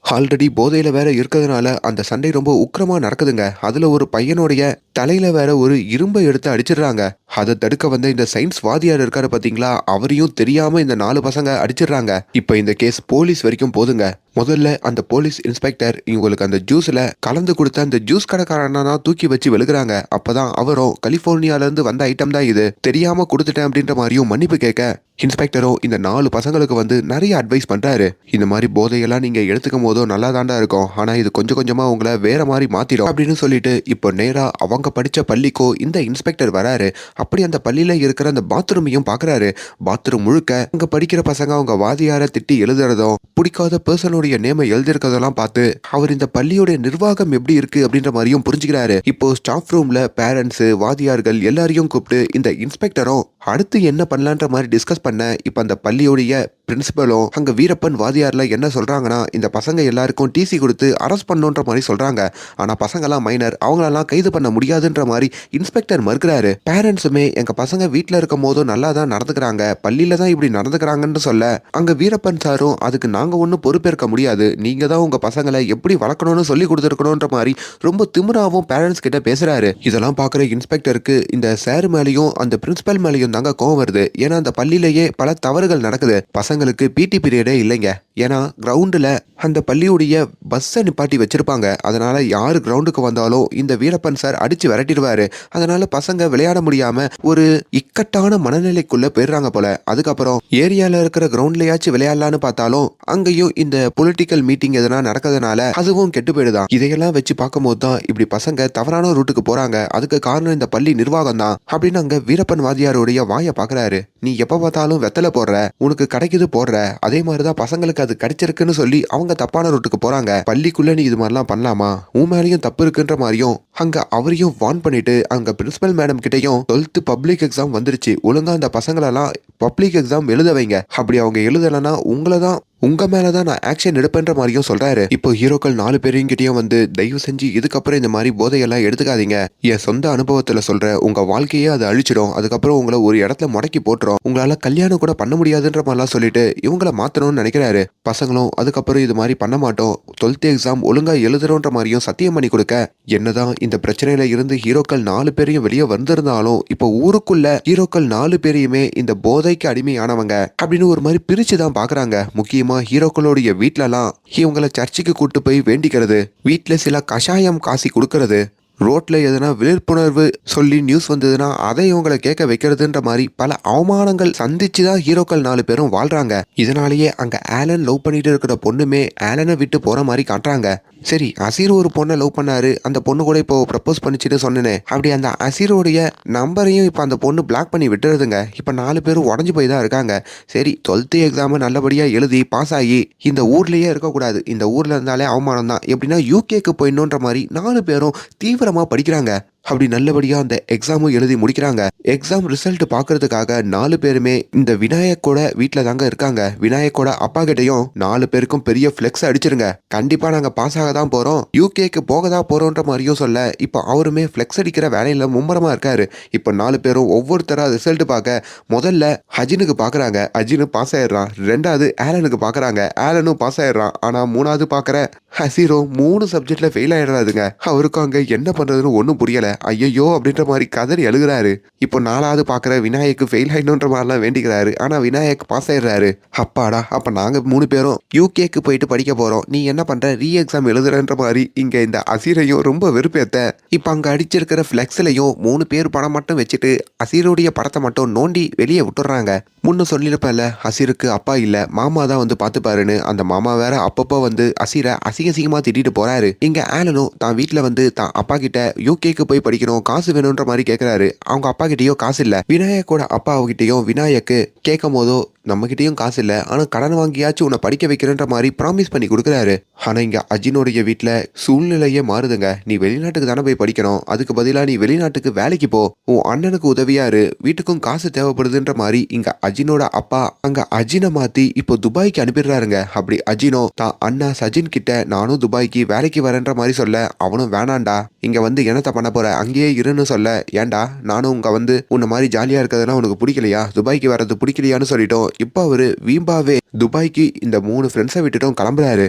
ஆல்ரெடி போதையில வேற இருக்கிறதுனால அந்த சண்டை ரொம்ப உக்கிரமா நடக்குதுங்க. அதுல ஒரு பையனுடைய தலையில வேற ஒரு இரும்பை எடுத்து அடிச்சிடுறாங்க. அதை தடுக்க வந்த இந்த சயின்ஸ் வாதியார் இருக்காரு பாத்தீங்களா, அவரையும் தெரியாம இந்த 4 பசங்க அடிச்சிடுறாங்க. இப்ப இந்த கேஸ் போலீஸ் வரைக்கும் போதுங்க. முதல்ல அந்த போலீஸ் இன்ஸ்பெக்டர் இவங்களுக்கு அந்த ஜூஸ்ல கலந்து கொடுத்த அந்த ஜூஸ் கடைக்காரனா தான் தூக்கி வச்சு வெளுக்குறாங்க. அப்பதான் அவரும் கலிபோர்னியால இருந்து வந்த ஐட்டம் தான் இது, தெரியாம கொடுத்துட்டேன் அப்படின்ற மாதிரியும் மன்னிப்பு கேட்க, இன்ஸ்பெக்டரும் இந்த 4 பசங்களுக்கு வந்து நிறைய அட்வைஸ் பண்றாரு. இந்த மாதிரி போதையெல்லாம் நீங்க எடுத்துக்கும் போதோ நல்லா தாண்டா இருக்கும், ஆனா இது கொஞ்சம் கொஞ்சமா உங்களை வேற மாதிரி மாத்திடும் அப்படின்னு சொல்லிட்டு இப்போ நேரா அவங்க படிச்ச பள்ளிக்கோ இந்த இன்ஸ்பெக்டர் வராரு. அப்படி அந்த பள்ளியில இருக்கிற அந்த பாத்ரூமையும் பாக்குறாரு. பாத்ரூம் முழுக்க அங்க படிக்கிற பசங்க அவங்க வாதியார திட்டி எழுதுறதும் பிடிக்காத பர்சனுடைய நேமை எழுதிருக்கிறதெல்லாம் பார்த்து அவர் இந்த பள்ளியோட நிர்வாகம் எப்படி இருக்கு அப்படின்ற மாதிரியும் புரிஞ்சுக்கிறாரு. இப்போ ஸ்டாஃப் ரூம்ல பேரண்ட்ஸ் வாதியார்கள் எல்லாரையும் கூப்பிட்டு இந்த இன்ஸ்பெக்டரும் அடுத்து என்ன பண்ணலான்ற மாதிரி டிஸ்கஸ் பண்ண, இப்ப அந்த பள்ளியோடைய பிரின்சிபலும் அங்க வீரப்பன் வாதியார்ல என்ன சொல்றாங்கன்னா, இந்த பசங்க எல்லாருக்கும் டிசி கொடுத்து அரெஸ்ட் பண்ணுன்ற மாதிரி சொல்றாங்க. ஆனா பசங்கெல்லாம் மைனர், அவங்களெல்லாம் கைது பண்ண முடியாதுன்ற மாதிரி இன்ஸ்பெக்டர் மறுக்கிறாரு. பேரண்ட்ஸுமே எங்க பசங்க வீட்டுல இருக்கும் போதும் நல்லா தான் நடந்துக்கிறாங்க, பள்ளியில தான் இப்படி நடந்துக்கிறாங்கன்னு சொல்ல, அங்க வீரப்பன் சாரும் அதுக்கு நாங்க ஒன்னும் பொறுப்பேற்க முடியாது, நீங்க தான் உங்க பசங்களை எப்படி வளர்க்கணும்னு சொல்லி கொடுத்துருக்கணும்ன்ற மாதிரி ரொம்ப திமிராவும் பேரண்ட்ஸ் கிட்ட பேசுறாரு. இதெல்லாம் பாக்குற இன்ஸ்பெக்டருக்கு இந்த சார் மேலேயும் அந்த பிரின்சிபல் மேலேயும் தாங்க கோவம் வருது. ஏன்னா அந்த பள்ளியிலேயே பல தவறுகள் நடக்குது. பசங்களுக்கு பிடி பீரியடே இல்லைங்க. ஏன்னா கிரவுண்டுல அந்த பள்ளியுடைய பஸ்ஸை நிப்பாட்டி வச்சிருப்பாங்க. அதனால யாரு கிரவுண்டுக்கு வந்தாலும் இந்த வீரப்பன் சார் அடிச்சு விரட்டிடுவாரு. அதனால பசங்க விளையாட முடியாம ஒரு இக்கட்டான மனநிலைக்குள்ள போயிடுறாங்க போல. அதுக்கப்புறம் ஏரியால இருக்கிற கிரவுண்ட்லயாச்சும் விளையாடலான்னு பார்த்தாலும் அங்கேயும் இந்த பொலிட்டிக்கல் மீட்டிங் எதனா நடக்கிறதுனால அதுவும் கெட்டு போயிடுதான். இதையெல்லாம் வச்சு பார்க்கும்போது தான் இப்படி பசங்க தவறான ரூட்டுக்கு போறாங்க. அதுக்கு காரணம் இந்த பள்ளி நிர்வாகம் தான் அப்படின்னு அங்க வீரப்பன் வாதியாருடைய வாயை பாக்குறாரு. நீ எப்ப பார்த்தாலும் வெத்தலை போடுற, உனக்கு கிடைக்குது போடுற, அதே மாதிரிதான் பசங்களுக்கு அது கிடைச்சிருக்குன்னு சொல்லி அவங்க தப்பான ரூட்டுக்கு போறாங்க. பள்ளிக்குள்ள நீ இது மாதிரிலாம் பண்ணலாமா, உன் மேலேயும் தப்பு இருக்குன்ற மாதிரியும் அங்க அவரையும் வார்ன் பண்ணிட்டு அங்க பிரின்சிபல் மேடம் கிட்டையும் 12th பப்ளிக் எக்ஸாம் வந்துருச்சு, ஒழுங்கா அந்த பசங்களெல்லாம் பப்ளிக் எக்ஸாம் எழுத வைங்க, அப்படி அவங்க எழுதலைன்னா உங்களை தான் உங்க மேலதான் நான் ஆக்ஷன் எடுப்பேன்ற மாதிரியும் சொல்றாரு. இப்போ ஹீரோக்கள் 4 பேரையும் கிட்டயும் வந்து தயவு செஞ்சு இதுக்கப்புறம் இந்த மாதிரி போதையெல்லாம் எடுத்துக்காதீங்க, என் சொந்த அனுபவத்துல சொல்ற, உங்க வாழ்க்கையே அது அழிச்சிடும், அதுக்கப்புறம் உங்களை ஒரு இடத்துல முடக்கி போட்டுரும், உங்களால கல்யாணம் கூட பண்ண முடியாதுன்ற மாதிரிலாம் சொல்லிட்டு இவங்களை மாத்தணும்னு நினைக்கிறாரு. பசங்களும் அதுக்கப்புறம் இது மாதிரி பண்ண மாட்டோம், 12th எக்ஸாம் ஒழுங்கா எழுதுறோன்ற மாதிரியும் சத்தியம் பண்ணி கொடுக்க, என்னதான் இந்த பிரச்சனையில இருந்து ஹீரோக்கள் 4 பேரையும் வெளியே வந்திருந்தாலும் இப்போ ஊருக்குள்ள ஹீரோக்கள் 4 பேரையுமே இந்த போதைக்கு அடிமையானவங்க அப்படின்னு ஒரு மாதிரி பிரிச்சுதான் பாக்குறாங்க. முக்கியமா ஹீரோக்களுடைய வீட்லலாம் இவங்களை சர்ச்சுக்கு கூட்டு போய் வேண்டிக்கிறது, வீட்டுல சில கஷாயம் காசி கொடுக்கறது, ரோட்ல எதனா விழிப்புணர்வு சொல்லி நியூஸ் வந்ததுன்னா அதை இவங்களை கேட்க வைக்கிறதுன்ற மாதிரி பல அவமானங்கள் சந்திச்சு தான் ஹீரோக்கள் 4 பேரும் வாழ்றாங்க. இதனாலேயே அங்க ஆலன் லவ் பண்ணிட்டு இருக்கிற பொண்ணுமே ஆலனை விட்டு போற மாதிரி காட்டுறாங்க. சரி, அசீர் ஒரு பொண்ணை லவ் பண்ணாரு, அந்த பொண்ணு கூட இப்போ ப்ரப்போஸ் பண்ணிச்சுன்னு சொன்னேனே, அப்படி அந்த அசீரோடைய நம்பரையும் இப்போ அந்த பொண்ணு பிளாக் பண்ணி விட்டுறதுங்க. இப்போ 4 பேரும் உடஞ்சு போய் தான் இருக்காங்க. சரி, 12th எக்ஸாம் நல்லபடியா எழுதி பாஸ் ஆகி இந்த ஊர்லயே இருக்கக்கூடாது, இந்த ஊர்ல இருந்தாலே அவமானம் தான், எப்படின்னா யூகேக்கு போயிடணுன்ற மாதிரி 4 பேரும் தீவிரமா படிக்கிறாங்க. அப்படி நல்லபடியா அந்த எக்ஸாமும் எழுதி முடிக்கிறாங்க. எக்ஸாம் ரிசல்ட் பாக்குறதுக்காக 4 பேருமே இந்த விநாயக்கோட வீட்டுல தாங்க இருக்காங்க. விநாயக்கோட அப்பா கிட்டையும் 4 பேருக்கும் பெரிய ஃபிளெக்ஸ் அடிச்சிருங்க, கண்டிப்பா நாங்க பாஸ் ஆக தான் போறோம், யூகேக்கு போக தான் போறோன்ற மாதிரியும் சொல்ல இப்போ அவருமே ஃபிளெக்ஸ் அடிக்கிற வேலையில மும்முரமா இருக்காரு. இப்போ 4 பேரும் ஒவ்வொருத்தரா ரிசல்ட் பார்க்க முதல்ல அஜினுக்கு பாக்குறாங்க, அஜினு பாஸ் ஆயிடுறான். 2வது ஆலனுக்கு பாக்குறாங்க, ஆலனும் பாஸ் ஆயிடுறான். ஆனா 3வது பாக்குற ஹசீரோ 3 சப்ஜெக்ட்ல ஃபெயில் ஆயிடுறாருங்க. அவருக்கும் அங்க என்ன பண்றதுன்னு ஒன்றும் புரியல. ஐயோ அப்படின்ற மாதிரி கதறி எழுதுறாரு. இப்போ 4வது பாக்குற விநாயக்கு ஃபெயில் ஆயிடணுன்ற மாதிரிலாம் வேண்டிக்கிறாரு. ஆனா விநாயக் பாஸ் ஆயிடுறாரு. அப்பாடா, அப்ப நாங்க 3 பேரும் யூகேக்கு போயிட்டு படிக்க போறோம், நீ என்ன பண்ற, ரீ எக்ஸாம் எழுதுறன்ற மாதிரி இங்க இந்த அசீரையும் ரொம்ப வெறுப்பேத்த. இப்ப அங்க அடிச்சிருக்கிற ஃபிளெக்ஸ்லயும் 3 பேர் படம் மட்டும் வச்சுட்டு அசீருடைய படத்தை மட்டும் நோண்டி வெளியே விட்டுறாங்க. முன்ன சொல்லிருப்பல, அசீருக்கு அப்பா இல்ல, மாமா தான் வந்து பாத்துப்பாருன்னு. அந்த மாமா வேற அப்பப்போ வந்து அசீரை அசிங்கமா திட்டிட்டு போறாரு. இங்க ஆலனும் தான் வீட்டுல வந்து தான் அப்பா கிட்ட யூகேக்கு போய் படிக்கணும், காசு வேணும்ன்ற மாதிரி கேட்கிறாரு. அவங்க அப்பா கிட்டயும் காசு இல்ல. விநாயக்கோட அப்பா கிட்டயும் விநாயக்கு கேட்கும் போதோ நம்ம கிட்டயும் காசு இல்ல, ஆனா கடன் வாங்கியாச்சும் உன்னை படிக்க வைக்கிறன்ற மாதிரி ப்ராமிஸ் பண்ணி கொடுக்குறாரு. ஆனா இங்க அஜினுடைய வீட்டுல சூழ்நிலையே மாறுதுங்க. நீ வெளிநாட்டுக்கு தானே போய் படிக்கணும், அதுக்கு பதிலா நீ வெளிநாட்டுக்கு வேலைக்கு போ, உன் அண்ணனுக்கு உதவியாரு, வீட்டுக்கும் காசு தேவைப்படுதுன்ற மாதிரி இங்க அஜினோட அப்பா அங்க அஜினை மாத்தி இப்போ துபாய்க்கு அனுப்பிடுறாருங்க. அப்படி அஜினோ தான் அண்ணா சஜின் கிட்ட நானும் துபாய்க்கு வேலைக்கு வரேன்ற மாதிரி சொல்ல, அவனும் வேணாண்டா, இங்க வந்து என்னத்த பண்ண போற, அங்கேயே இருன்னு சொல்ல, ஏண்டா நானும் இங்க வந்து உன்ன மாதிரி ஜாலியா இருக்கிறதுனா உனக்கு பிடிக்கலையா, துபாய்க்கு வர்றது பிடிக்கலையான்னு சொல்லிட்டோம். இப்போ அவரு வீம்பாவே துபாய்க்கு இந்த 3 ஃப்ரெண்ட்ஸை விட்டுட்டும் கிளம்புறாரு.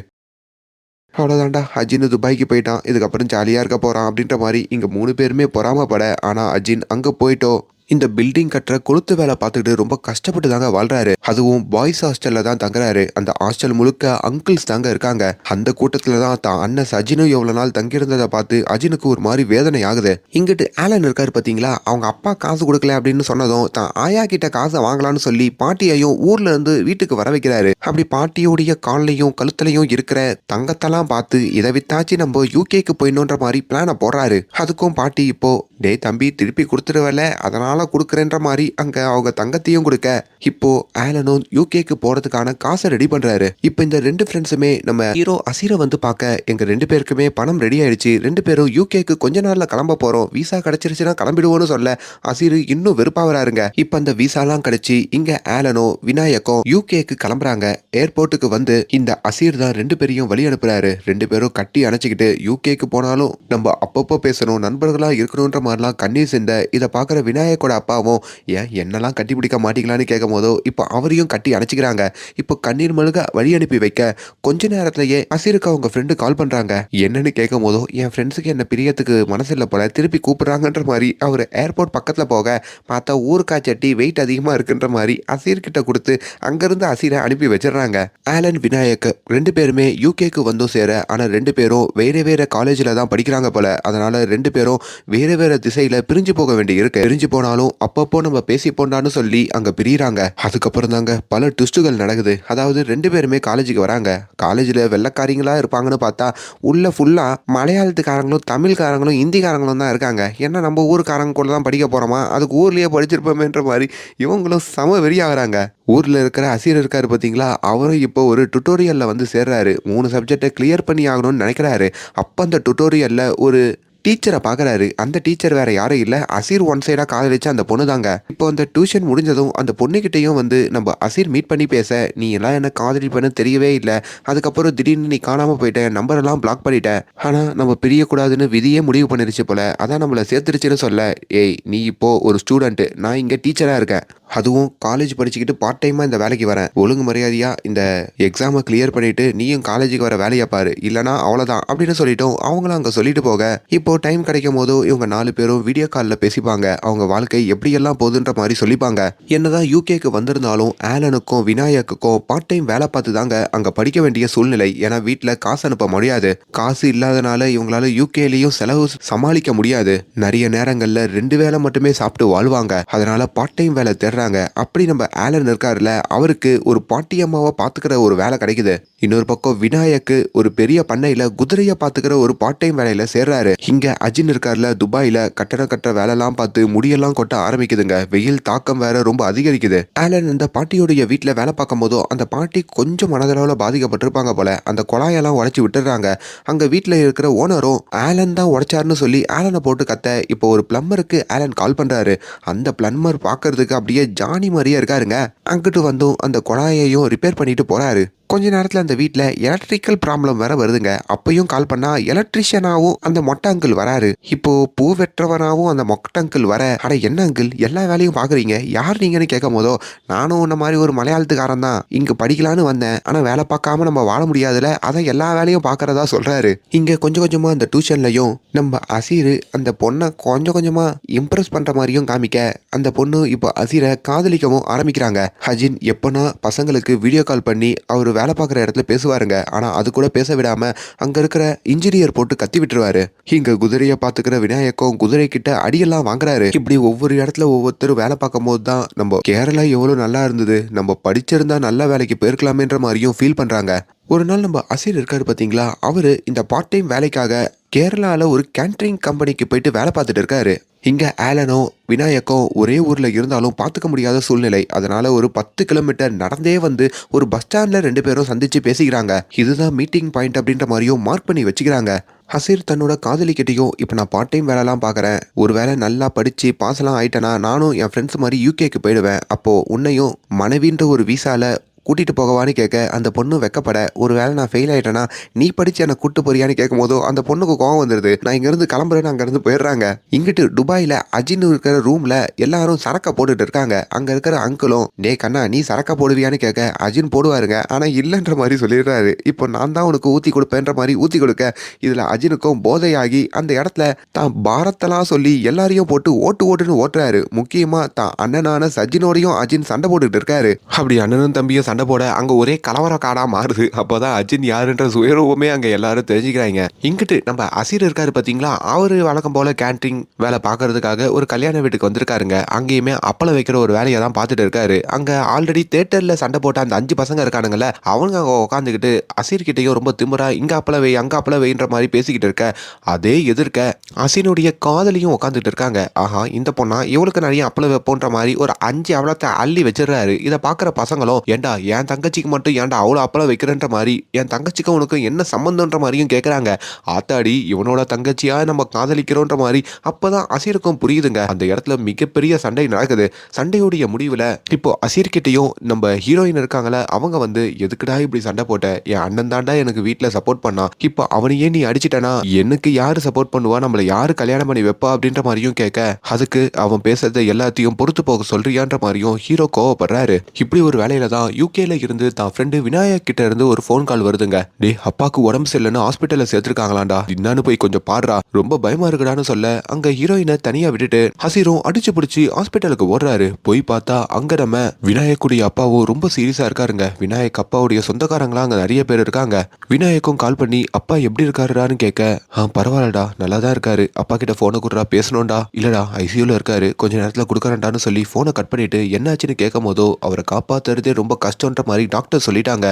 அவ்வளோதான்டா, அஜின் துபாய்க்கு போயிட்டான், இதுக்கப்புறம் ஜாலியாக இருக்க போகிறான் அப்படின்ற மாதிரி இங்கே 3 பேருமே பொறாமப்பட. ஆனால் அஜின் அங்கே போயிட்டோ இந்த பில்டிங் கட்டுற கொளுத்து வேலை பார்த்துக்கிட்டு ரொம்ப கஷ்டப்பட்டு தாங்க வாழ்றாரு. அதுவும் பாய்ஸ் ஹாஸ்டல்ல தான் தங்குறாரு. அந்த ஹாஸ்டல் முழுக்க அங்கிள்ஸ் தாங்க இருக்காங்க. அந்த கூட்டத்துல தான் தான் அண்ணன் சஜினும் எவ்வளவு நாள் தங்கியிருந்ததை பார்த்து அஜினுக்கு ஒரு மாதிரி வேதனை ஆகுது. இங்கிட்டு ஆலன் இருக்காரு பாத்தீங்களா, அவங்க அப்பா காசு கொடுக்கல அப்படின்னு சொன்னதும் தான் ஆயா கிட்ட காசை வாங்கலாம்னு சொல்லி பாட்டியையும் ஊர்ல இருந்து வீட்டுக்கு வர வைக்கிறாரு. அப்படி பாட்டியோடைய கால்லையும் கழுத்துலையும் இருக்கிற தங்கத்தெல்லாம் பார்த்து இதை வித்தாச்சு நம்ம யூகேக்கு போயிடணுன்ற மாதிரி பிளான போடுறாரு. அதுக்கும் பாட்டி இப்போ டே தம்பி திருப்பி கொடுத்துருவல, அதனால கொடுக்குறேன்ற மாதிரி அங்க அவங்க தங்கத்தையும் கொடுக்க இப்போ ஆலனும் யூகேக்கு போறதுக்கான காசை ரெடி பண்றாரு. இப்போ இந்த 2 ஃப்ரெண்ட்ஸுமே நம்ம ஹீரோ அசீரை வந்து பார்க்க எங்க 2 பேருக்குமே பணம் ரெடி ஆயிடுச்சு, 2 பேரும் யூகேக்கு கொஞ்ச நாள்ல கிளம்ப போறோம், விசா கிடைச்சிருச்சுன்னா கிளம்பிடுவோம்னு சொல்ல அசீர் இன்னும் வெறுப்பா வராருங்க. இப்போ அந்த விசாலாம் கிடைச்சி இங்க ஆலனோ விநாயக்கும் யூகேக்கு கிளம்புறாங்க. ஏர்போர்ட்டுக்கு வந்து இந்த அசீர் தான் 2 பேரையும் வழி அனுப்புறாரு. 2 பேரும் கட்டி அணைச்சிக்கிட்டு யூகேக்கு போனாலும் நம்ம அப்பப்போ பேசணும், நண்பர்களா இருக்கணும்ன்ற மாதிரிலாம் கண்ணீர் சிந்த. இதை பார்க்குற விநாயக்கோட அப்பாவும் ஏன் என்னெல்லாம் கட்டி பிடிக்க மாட்டீங்களான்னு கேட்கும் போதோ இப்போ அவரையும் கட்டி அணைச்சிக்கிறாங்க. இப்போ கண்ணீர் மழுக வழி அனுப்பி வைக்க கொஞ்ச நேரத்திலேயே அசீருக்கு அவங்க ஃப்ரெண்டு கால் பண்றாங்க. என்னன்னு கேட்கும் போதோ என் ஃப்ரெண்ட்ஸுக்கு என்ன பிரியத்துக்கு மனசு இல்லை போல, திருப்பி கூப்பிடுறாங்கன்ற மாதிரி அவர் ஏர்போர்ட் பக்கத்துல போக பார்த்தா ஊருக்கா சட்டி வெயிட் அதிகமா இருக்குன்ற மாதிரி அசீர் கிட்ட கொடுத்து அங்கிருந்து அசீரை அனுப்பி வச்சிடறாங்க. ஆலன் விநாயக் 2 பேருமே யூகேக்கு வந்தும் சேர, ஆனா 2 பேரும் வேற வேற காலேஜ்ல தான் படிக்கிறாங்க போல. அதனால 2 பேரும் வேற வேற திசையில பிரிஞ்சு போக வேண்டி இருக்கு. பிரிஞ்சு போனாலும் அப்பப்போ நம்ம பேசி போண்டான்னு சொல்லி அங்க பிரியிறாங்க. அதுக்கப்புறம் தாங்க பல ட்விஸ்டுகள் நடக்குது. அதாவது 2 பேருமே காலேஜுக்கு வராங்க. காலேஜ்ல வெள்ளக்காரிங்களா இருப்பாங்கன்னு பார்த்தா உள்ள ஃபுல்லா மலையாளத்துக்காரங்களும் தமிழ்காரங்களும் ஹிந்திக்காரங்களும் தான் இருக்காங்க. ஏன்னா நம்ம ஊருக்காரங்க கூட தான் படிக்க போறோமா, அதுக்கு ஊர்லயே படிச்சிருப்போமேன்ற மாதிரி இவங்களும் சம வெறியாகிறாங்க. ஊர்ல இருக்கிற அசீர் இருக்காரு பாத்தீங்களா, அவரும் இப்போ ஒரு டுட்டோரியல்ல வந்து சேர்றாரு. 3 சப்ஜெக்டை கிளியர் பண்ணி ஆகணும்னு நினைக்கிறாரு. அப்ப அந்த டுட்டோரியல்ல ஒரு டீச்சரை பார்க்குறாரு. அந்த டீச்சர் வேற யாரும் இல்லை, அசீர் ஒன் சைடாக காதலிச்ச அந்த பொண்ணு தாங்க. இப்போ அந்த டியூஷன் முடிஞ்சதும் அந்த பொண்ணுகிட்டையும் வந்து நம்ம அசீர் மீட் பண்ணி பேச, நீ எல்லாம் என்ன காதலிப்பன்னு தெரியவே இல்லை, அதுக்கப்புறம் திடீர்னு நீ காணாமல் போயிட்ட, நம்பரெல்லாம் பிளாக் பண்ணிட்ட, ஆனால் நம்ம பிரியக்கூடாதுன்னு விதியே முடிவு பண்ணிருச்சு போல, அதான் நம்மளை சேர்த்துருச்சுன்னு சொல்ல, ஏய் நீ இப்போ ஒரு ஸ்டூடெண்ட்டு, நான் இங்கே டீச்சராக இருக்கேன், அதுவும் காலேஜ் படிச்சுக்கிட்டு பார்ட் டைமா இந்த வேலைக்கு வரேன். ஒழுங்கு மரியாதையா இந்த எக்ஸாமை கிளியர் பண்ணிட்டு நீயும் காலேஜுக்கு வர வேலையை பாரு, இல்லனா அவ்வளவுதான் அப்படின்னு சொல்லிட்டோம். அவங்களும் அங்க சொல்லிட்டு போக இப்போ டைம் கிடைக்கும் போதோ இவங்க 4 பேரும் வீடியோ காலில் பேசிப்பாங்க. அவங்க வாழ்க்கை எப்படியெல்லாம் போகுதுன்ற மாதிரி சொல்லிப்பாங்க. என்னதான் யூகேக்கு வந்திருந்தாலும் ஆலனுக்கும் விநாயக்குக்கும் பார்ட் டைம் வேலை பார்த்து தாங்க அங்க படிக்க வேண்டிய சூழ்நிலை. ஏன்னா வீட்டில் காசு அனுப்ப முடியாது. காசு இல்லாதனால இவங்களால யூகேலையும் செலவு சமாளிக்க முடியாது. நிறைய நேரங்கள்ல 2 வேளை மட்டுமே சாப்பிட்டு வாழ்வாங்க. அதனால பார்ட் டைம் வேலை தேடுறாங்க. அப்படி நம்ம ஆலன் இருக்காருல, அவருக்கு ஒரு பாட்டியம்மாவை பாத்துக்கிற ஒரு வேலை கிடைக்குது. இன்னொரு பக்கம் விநாயக்கு ஒரு பெரிய பண்ணையில குதிரையை பாத்துக்கிற ஒரு பார்ட் டைம் வேலையில சேர்றாரு. இங்க அஜின் இருக்காருல, துபாயில கட்டடம் கட்டுற வேலைலாம் பார்த்து முடியெல்லாம் கொட்ட ஆரம்பிக்குதுங்க. வெயில் தாக்கம் வேற ரொம்ப அதிகரிக்குது. ஆலன் இந்த பாட்டியோடைய வீட்டுல வேலை பார்க்கும் போதோ அந்த பாட்டி கொஞ்சம் மனதளவுல பாதிக்கப்பட்டிருப்பாங்க போல. அந்த குழாயெல்லாம் உடைச்சு விட்டுறாங்க. அங்க வீட்டுல இருக்கிற ஓனரும் ஆலன் தான் உடைச்சாருன்னு சொல்லி ஆலனை போட்டு கத்த இப்போ ஒரு பிளம்பருக்கு ஆலன் கால் பண்றாரு. அந்த பிளம்பர் பாக்குறதுக்கு அப்படியே ஜானி மாதிரியே இருக்காருங்க. அங்கிட்டு வந்தும் அந்த குழாயையும் ரிப்பேர் பண்ணிட்டு போறாரு. கொஞ்ச நேரத்தில் அந்த வீட்டில் எலக்ட்ரிக்கல் ப்ராப்ளம் வேற வருதுங்க. அப்பயும் கால் பண்ணா எலக்ட்ரிஷியனாகவும் அந்த மொட்டை அங்கிள் வராரு. இப்போ பூ வெட்டுறவனாகவும் அந்த மொட்டை அங்கிள் வர, அட என்ன அங்கிள் எல்லா வேலையும் பாக்குறீங்க, யார் நீங்கன்னு கேட்கும் போதோ நானும் உன்ன மாதிரி ஒரு மலையாளத்துக்காரன் தான், இங்க படிக்கலான்னு வந்தேன், ஆனா வேலை பார்க்காம நம்ம வாழ முடியாதுல, அதை எல்லா வேலையும் பாக்குறதா சொல்றாரு. இங்க கொஞ்சம் கொஞ்சமா அந்த டியூஷன்லயும் நம்ம அசீர் அந்த பொண்ணை கொஞ்சம் கொஞ்சமா இம்ப்ரெஸ் பண்ற மாதிரியும் காமிக்க அந்த பொண்ணு இப்போ அசீரை காதலிக்கவும் ஆரம்பிக்கிறாங்க. அஜின் எப்பனா பசங்களுக்கு வீடியோ கால் பண்ணி அவர் வேலை பார்க்குற இடத்துல பேசுவாருங்க. ஆனால் அது கூட பேச விடாமல் அங்கே இருக்கிற இன்ஜினியர் போட்டு கத்தி விட்டுருவாரு. இங்கே குதிரையை பார்த்துக்கிற விநாயகம் குதிரை கிட்ட அடியெல்லாம் வாங்குறாரு. இப்படி ஒவ்வொரு இடத்துல ஒவ்வொருத்தரும் வேலை பார்க்கும் போது தான் நம்ம கேரளா எவ்வளோ நல்லா இருந்தது, நம்ம படிச்சிருந்தா நல்ல வேலைக்கு போயிருக்கலாமேன்ற மாதிரியும் ஃபீல் பண்ணுறாங்க. ஒரு நாள் நம்ம அசீர் இருக்காரு பார்த்தீங்களா, அவர் இந்த பார்ட் டைம் வேலைக்காக கேரளாவில் ஒரு கேன்டரிங் கம்பெனிக்கு போயிட்டு வேலை பார்த்துட்டு இருக்காரு. இங்கே ஆலனும் விநாயக்கும் ஒரே ஊரில் இருந்தாலும் பார்த்துக்க முடியாத சூழ்நிலை. அதனால ஒரு 10 கிலோமீட்டர் நடந்தே வந்து ஒரு பஸ் ஸ்டாண்டில் 2 பேரும் சந்திச்சு பேசிக்கிறாங்க. இதுதான் மீட்டிங் பாயிண்ட் அப்படின்ற மாதிரியும் மார்க் பண்ணி வச்சுக்கிறாங்க. அசீர் தன்னோட காதலிக்கிட்டையும் இப்போ நான் பார்ட் டைம் வேலைலாம் பார்க்குறேன், ஒரு வேளை நல்லா படித்து பாஸ்லாம் ஆயிட்டேனா நானும் என் ஃப்ரெண்ட்ஸ் மாதிரி யூகேக்கு போயிடுவேன், அப்போது உன்னையும் மனைவின்ற ஒரு வீசால கூட்டிகிட்டு போகவான்னு கேட்க அந்த பொண்ணு வெக்கப்பட, ஒரு வேளை நான் ஃபெயில் ஆகிட்டேன்னா நீ படித்து என்னை கூட்டு போறியான்னு கேட்கும் போதோ அந்த பொண்ணுக்கு கோவம் வந்துடுது. நான் இங்கேருந்து கிளம்புறேன்னு அங்கேருந்து போயிடுறாங்க. இங்கிட்டு துபாயில் அஜின் இருக்கிற ரூமில் எல்லாரும் சரக்கை போட்டுட்டு இருக்காங்க. அங்கே இருக்கிற அங்கிளும் டே கண்ணா நீ சரக்கை போடுவியான்னு கேட்க அஜின் போடுவாருங்க, ஆனால் இல்லைன்ற மாதிரி சொல்லிடுறாரு. இப்போ நான் தான் உனக்கு ஊற்றி கொடுப்பேன்ற மாதிரி ஊற்றி கொடுக்க இதில் அஜினுக்கும் போதையாகி அந்த இடத்துல தான் பாரத்தெல்லாம் சொல்லி எல்லாரையும் போட்டு ஓட்டுன்னு ஓட்டுறாரு. முக்கியமாக தான் அண்ணனான சஜினோடையும் அஜின் சண்டை போட்டுக்கிட்டு இருக்காரு. அப்படி அண்ணனும் தம்பியும் சண்டை போட அங்க ஒரே கலவர காடா மாறுது. அப்போதான் அஜின் யாருன்ற சுயரூபமே அங்க எல்லாரும் தெரிஞ்சுக்கிறாங்க. இங்கிட்டு நம்ம அசீர் இருக்காரு பாத்தீங்களா, அவரு வழக்கம் போல கேன்டரிங் வேலை பாக்குறதுக்காக ஒரு கல்யாண வீட்டுக்கு வந்திருக்காருங்க. அங்கேயுமே அப்பளம் வைக்கிற ஒரு வேலையை தான் பார்த்துட்டு இருக்காரு. அங்க ஆல்ரெடி தியேட்டர்ல சண்டை போட்ட அந்த 5 பசங்க இருக்கானுங்கல்ல, அவங்க அங்க உட்காந்துக்கிட்டு அசீர் கிட்டையும் ரொம்ப திமிரா இங்க அப்பளம் வை அங்க அப்பளம் வைன்ற மாதிரி பேசிக்கிட்டு இருக்க, அதே எதிர்க்க அசீனுடைய காதலியும் உட்காந்துட்டு இருக்காங்க. ஆஹா இந்த பொண்ணா இவளுக்கு நிறைய அப்பளம் வைப்போன்ற மாதிரி ஒரு 5 அவலத்தை அள்ளி வச்சிடறாரு. இதை பாக்குற பசங்களும் ஏண்டா என் தங்கச்சிக்கு மட்டும் ஏன்டா அவ்வளோ அப்பளம் வைக்கிறன்ற மாதிரி, என் தங்கச்சிக்கும் உனக்கு என்ன சம்பந்தம்ன்ற மாதிரியும் கேட்குறாங்க. ஆத்தாடி இவனோட தங்கச்சியா நம்ம காதலிக்கிறோன்ற மாதிரி. அப்போதான் அசீருக்கும் புரியுதுங்க. அந்த இடத்துல மிகப்பெரிய சண்டை நடக்குது. சண்டையோடைய முடிவில் இப்போ அசீர் கிட்டையும் நம்ம ஹீரோயின் இருக்காங்களே, அவங்க வந்து எதுக்குடா இப்படி சண்டை போட்ட, என் அண்ணன் தாண்டா எனக்கு வீட்டில் சப்போர்ட் பண்ணா, இப்போ அவனையே நீ அடிச்சிட்டனா எனக்கு யாரு சப்போர்ட் பண்ணுவா, நம்மளை யாரு கல்யாணம் பண்ணி வைப்பா அப்படின்ற மாதிரியும் கேட்க, அதுக்கு அவன் பேசுறத எல்லாத்தையும் பொறுத்து போக சொல்றியான்ற மாதிரியும் ஹீரோ கோவப்படுறாரு. இப்படி ஒரு வேலையில தான் யூகேல இருந்து தான் ஃப்ரெண்டு விநாயக் கிட்ட இருந்து ஒரு ஃபோன் கால் வருதுங்க. டே அப்பாக்கு உடம்பு சரியில்லைன்னு ஹாஸ்பிட்டல்ல சேர்த்திருக்காங்களாண்டா, என்னன்னு போய் கொஞ்சம் பாடுறா, ரொம்ப பயமா இருக்குடான்னு சொல்ல அங்க ஹீரோயினை தனியா விட்டுட்டு அசீரும் அடிச்சு பிடிச்சி ஹாஸ்பிட்டலுக்கு ஓடுறாரு. போய் பார்த்தா அங்க நம்ம விநாயக்குடைய அப்பாவும் ரொம்ப சீரியஸா இருக்காருங்க. விநாயக் அப்பாவுடைய சொந்தக்காரங்களா அங்க நிறைய பேர் இருக்காங்க. விநாயக்கும் கால் பண்ணி அப்பா எப்படி இருக்காருடான்னு கேட்க, பரவாயில்லடா நல்லா தான் இருக்காரு, அப்பா கிட்ட போனை கொடுறா பேசணும்டா, இல்லடா ஐசியூல இருக்காரு கொஞ்ச நேரத்துல கொடுக்கறேன்டான்னு சொல்லி போனை கட் பண்ணிட்டு என்னாச்சுன்னு கேட்கும் போதோ அவரை காப்பாத்துறதே ரொம்ப கஷ்டம்ன்ற மாதிரி டாக்டர் சொல்லிட்டாங்க.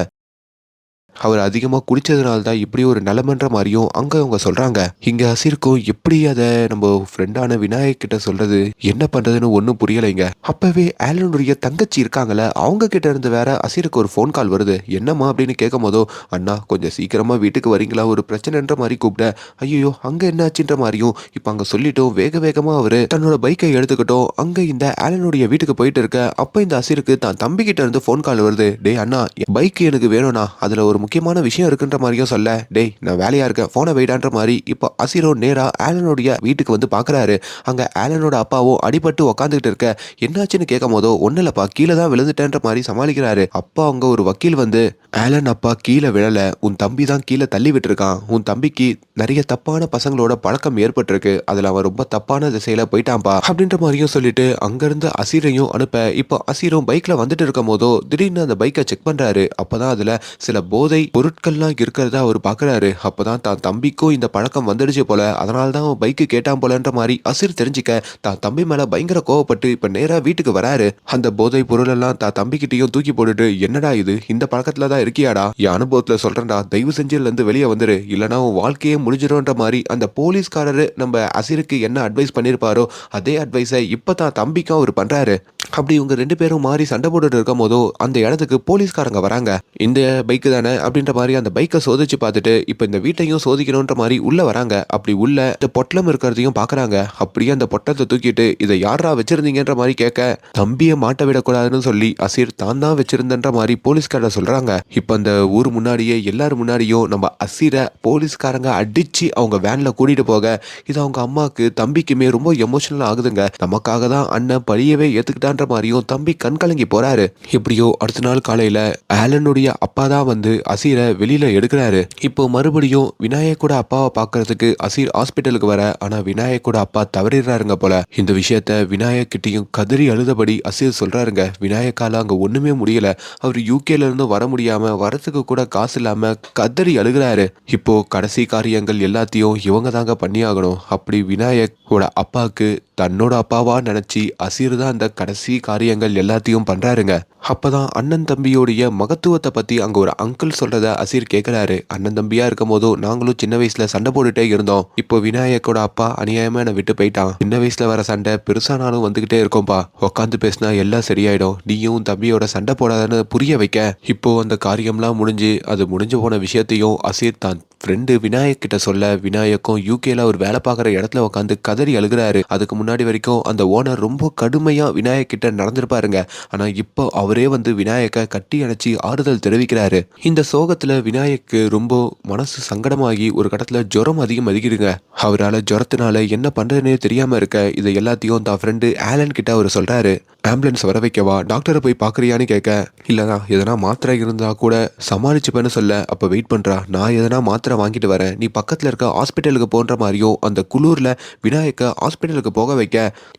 அவர் அதிகமாக குடித்ததுனால தான் இப்படி ஒரு நிலமன்ற மாதிரியும் அங்கே அவங்க சொல்கிறாங்க. இங்கே அசீருக்கும் எப்படி அதை நம்ம ஃப்ரெண்டான விநாயக் கிட்ட சொல்கிறது என்ன பண்ணுறதுன்னு ஒன்றும் புரியலைங்க. அப்போவே ஆலனுடைய தங்கச்சி இருக்காங்களே, அவங்க கிட்ட இருந்து வேற அசீருக்கு ஒரு ஃபோன் கால் வருது. என்னம்மா அப்படின்னு கேட்கும் போதோ, அண்ணா கொஞ்சம் சீக்கிரமாக வீட்டுக்கு வரீங்களா, ஒரு பிரச்சனைன்ற மாதிரி கூப்பிட, ஐயோ அங்கே என்னாச்சுன்ற மாதிரியும் இப்போ அங்கே சொல்லிட்டோம். வேக வேகமாக அவர் தன்னோட பைக்கை எடுத்துக்கிட்டோம் அங்கே இந்த ஆலனுடைய வீட்டுக்கு போயிட்டு இருக்க. அப்போ இந்த அசீருக்கு தான் தம்பி கிட்ட இருந்து ஃபோன் கால் வருது. டே அண்ணா பைக் எனக்கு வேணும்ண்ணா, அதில் ஒரு ஒரு முக்கியமான விஷயம் இருக்குன்ற மாதிரியும் சொல்ல, டேய் நான் வேலையா இருக்கேன் போனை வைடான்ற மாதிரி இப்போ அசீரோ நேரா ஆலனுடைய வீட்டுக்கு வந்து பாக்குறாரு. அங்க ஆலனோட அப்பாவும் அடிபட்டு உக்காந்துக்கிட்டு இருக்க. என்னாச்சுன்னு கேட்கும் போதோ ஒன்னும் இல்லப்பா கீழே தான் விழுந்துட்டேன்ற மாதிரி சமாளிக்கிறாரு. அப்பா அங்க ஒரு வக்கீல் வந்து, ஆலன் அப்பா கீழே விழல, உன் தம்பி தான் கீழே தள்ளி விட்டுருக்கான். உன் தம்பிக்கு நிறைய தப்பான பசங்களோட பழக்கம் ஏற்பட்டிருக்கு, அதுல அவன் ரொம்ப தப்பான திசையில போயிட்டான்பா அப்படின்ற மாதிரியும் சொல்லிட்டு அங்கிருந்து அசீரையும் அனுப்ப, இப்போ அசீரும் பைக்ல வந்துட்டு இருக்கும் போதோ திடீர்னு அந்த பைக்கை செக் பண்றாரு. அப்பதான் அதுல சில போதை பொருட்கள்லாம் இருக்கிறதா அவர் பாக்குறாரு. அப்பதான் தான் தம்பிக்கும் இந்த பழக்கம் வந்துடுச்சு போல, அதனாலதான் அவன் பைக்கு கேட்டான் போலன்ற மாதிரி அசீர் தெரிஞ்சுக்க தான் தம்பி மேல பயங்கர கோவப்பட்டு இப்ப நேரா வீட்டுக்கு வராரு. அந்த போதை பொருள் எல்லாம் தான் தம்பிக்கிட்டையும் தூக்கி போட்டுட்டு, என்னடா இது இந்த பழக்கத்துல தான் இருக்கியாடா, என் அனுபவத்துல சொல்றேன்டா, தயவு செஞ்சு இதுல இருந்து வெளியே வந்துரு, இல்லனா உன் வாழ்க்கையே முடிஞ்சிடும்ன்ற மாதிரி அந்த போலீஸ்காரரு நம்ம அசீருக்கு என்ன அட்வைஸ் பண்ணிருப்பாரோ அதே அட்வைஸை இப்பதான் தம்பிக்கும் அவர் பண்றாரு. அப்படி இவங்க ரெண்டு பேரும் மாறி சண்டை போட்டுட்டு இருக்கும் போதோ அந்த இடத்துக்கு போலீஸ்காரங்க வராங்க. இந்த பைக்கு தானே அப்படின்ற மாதிரி அந்த பைக்கை சோதிச்சு பார்த்துட்டு இப்ப இந்த வீட்டையும் சோதிக்கணும்ன்ற மாதிரி உள்ள வராங்க. அப்படி உள்ள இந்த பொட்டலம் இருக்கிறதையும் பாக்குறாங்க. அப்படியே அந்த பொட்டலத்தை தூக்கிட்டு இதை யாரா வச்சிருந்தீங்கன்ற மாதிரி கேட்க, தம்பியை மாட்ட விடக்கூடாதுன்னு சொல்லி அசீர் தான் தான் வச்சிருந்தன்ற மாதிரி போலீஸ்காரர் சொல்றாங்க. இப்ப அந்த ஊர் முன்னாடியே எல்லாரும் முன்னாடியும் நம்ம அசீரை போலீஸ்காரங்க அடிச்சு அவங்க வேன்ல கூட்டிட்டு போக, இது அவங்க அம்மாக்கு தம்பிக்குமே ரொம்ப எமோஷனல் ஆகுதுங்க. நமக்காக தான் அண்ணன் பழியவே ஏத்துக்கிட்டான்ற மாதிரியும் தம்பி கண் கலங்கி போறாரு. எப்படியோ அடுத்த நாள் காலையில ஆலனுடைய அப்பா தான் வந்து அசீரை வெளியில எடுக்கிறாரு. இப்போ மறுபடியும் விநாயகோட அப்பாவை பாக்குறதுக்கு அசீர் ஹாஸ்பிட்டலுக்கு வர, ஆனா விநாயகோட அப்பா தவறிடுறாருங்க போல. இந்த விஷயத்த விநாயக் கிட்டையும் கதறி அழுதபடி அசீர் சொல்றாருங்க. விநாயக்கால அங்க ஒண்ணுமே முடியல, அவர் யூகேல இருந்து வர முடியாம வரத்துக்கு கூட காசு இல்லாம கதறி அழுகிறாரு. இப்போ கடைசி காரியங்கள் எல்லாத்தையும் இவங்க தாங்க பண்ணி ஆகணும். அப்படி விநாயகோட அப்பாவுக்கு தன்னோட அப்பாவா நினைச்சு அசீர் தான் அந்த கடைசி காரியங்கள் எல்லாத்தையும் பண்றாருங்க. அப்பதான் அண்ணன் தம்பியோடைய மகத்துவத்தை பத்தி அங்க ஒரு அங்கிள் சொல்றத அசீர் கேட்கிறாரு. அண்ணன் தம்பியா இருக்கும் போதோ நாங்களும் சின்ன வயசுல சண்டை போட்டுட்டே இருந்தோம், இப்போ விநாயகோட அப்பா அநியாயமா என்னை விட்டு போயிட்டான், சின்ன வயசுல வர சண்டை பெருசானாலும் வந்துகிட்டே இருக்கோம்பா, உட்காந்து பேசினா எல்லாம் சரியாயிடும், நீயும் தம்பியோட சண்டை போடாதன்னு புரிய வைக்க, இப்போ அந்த காரியம்லாம் முடிஞ்சு அது முடிஞ்சு போன விஷயத்தையும் அசீர் தான் ஃப்ரெண்டு விநாயக் கிட்ட சொல்ல, விநாயக்கும் யூகேல ஒரு வேலை பார்க்குற இடத்துல உட்காந்து கதறி அழுகிறாரு. அதுக்கு முன்னாடி வரைக்கும் அந்த ஓனர் ரொம்ப கடுமையா விநாயக் கிட்ட நடந்திருப்பாருங்க. ஆனா இப்போ அவரே வந்து விநாயக்க கட்டி அணைச்சி ஆறுதல் தெரிவிக்கிறாரு. இந்த சோகத்துல விநாயக்கு ரொம்ப மனசு சங்கடமாகி ஒரு கடத்துல ஜுரம் அதிகரிக்குதுங்க. அவரால் ஜுரத்தினால என்ன பண்றதுன்னே தெரியாம இருக்க, இதை எல்லாத்தையும் தான் ஃப்ரெண்டு ஆலன் கிட்ட அவர் சொல்றாரு. ஆம்புலன்ஸ் வர வைக்கவா, டாக்டரை போய் பாக்குறியான்னு கேட்க, இல்லனா எதனா மாத்திரை இருந்தா கூட சமாளிச்சுப்பேன்னு சொல்ல, அப்ப வெயிட் பண்றா, நான் எதனா மாத்திரை வாங்கிட்டு வரேன், நீ பக்கத்துல இருக்க ஹாஸ்பிட்டலுக்கு போன்ற மாதிரியும் அந்த குளூர்ல விநாயக்க ஹாஸ்பிட்டலுக்கு போக வைக்க,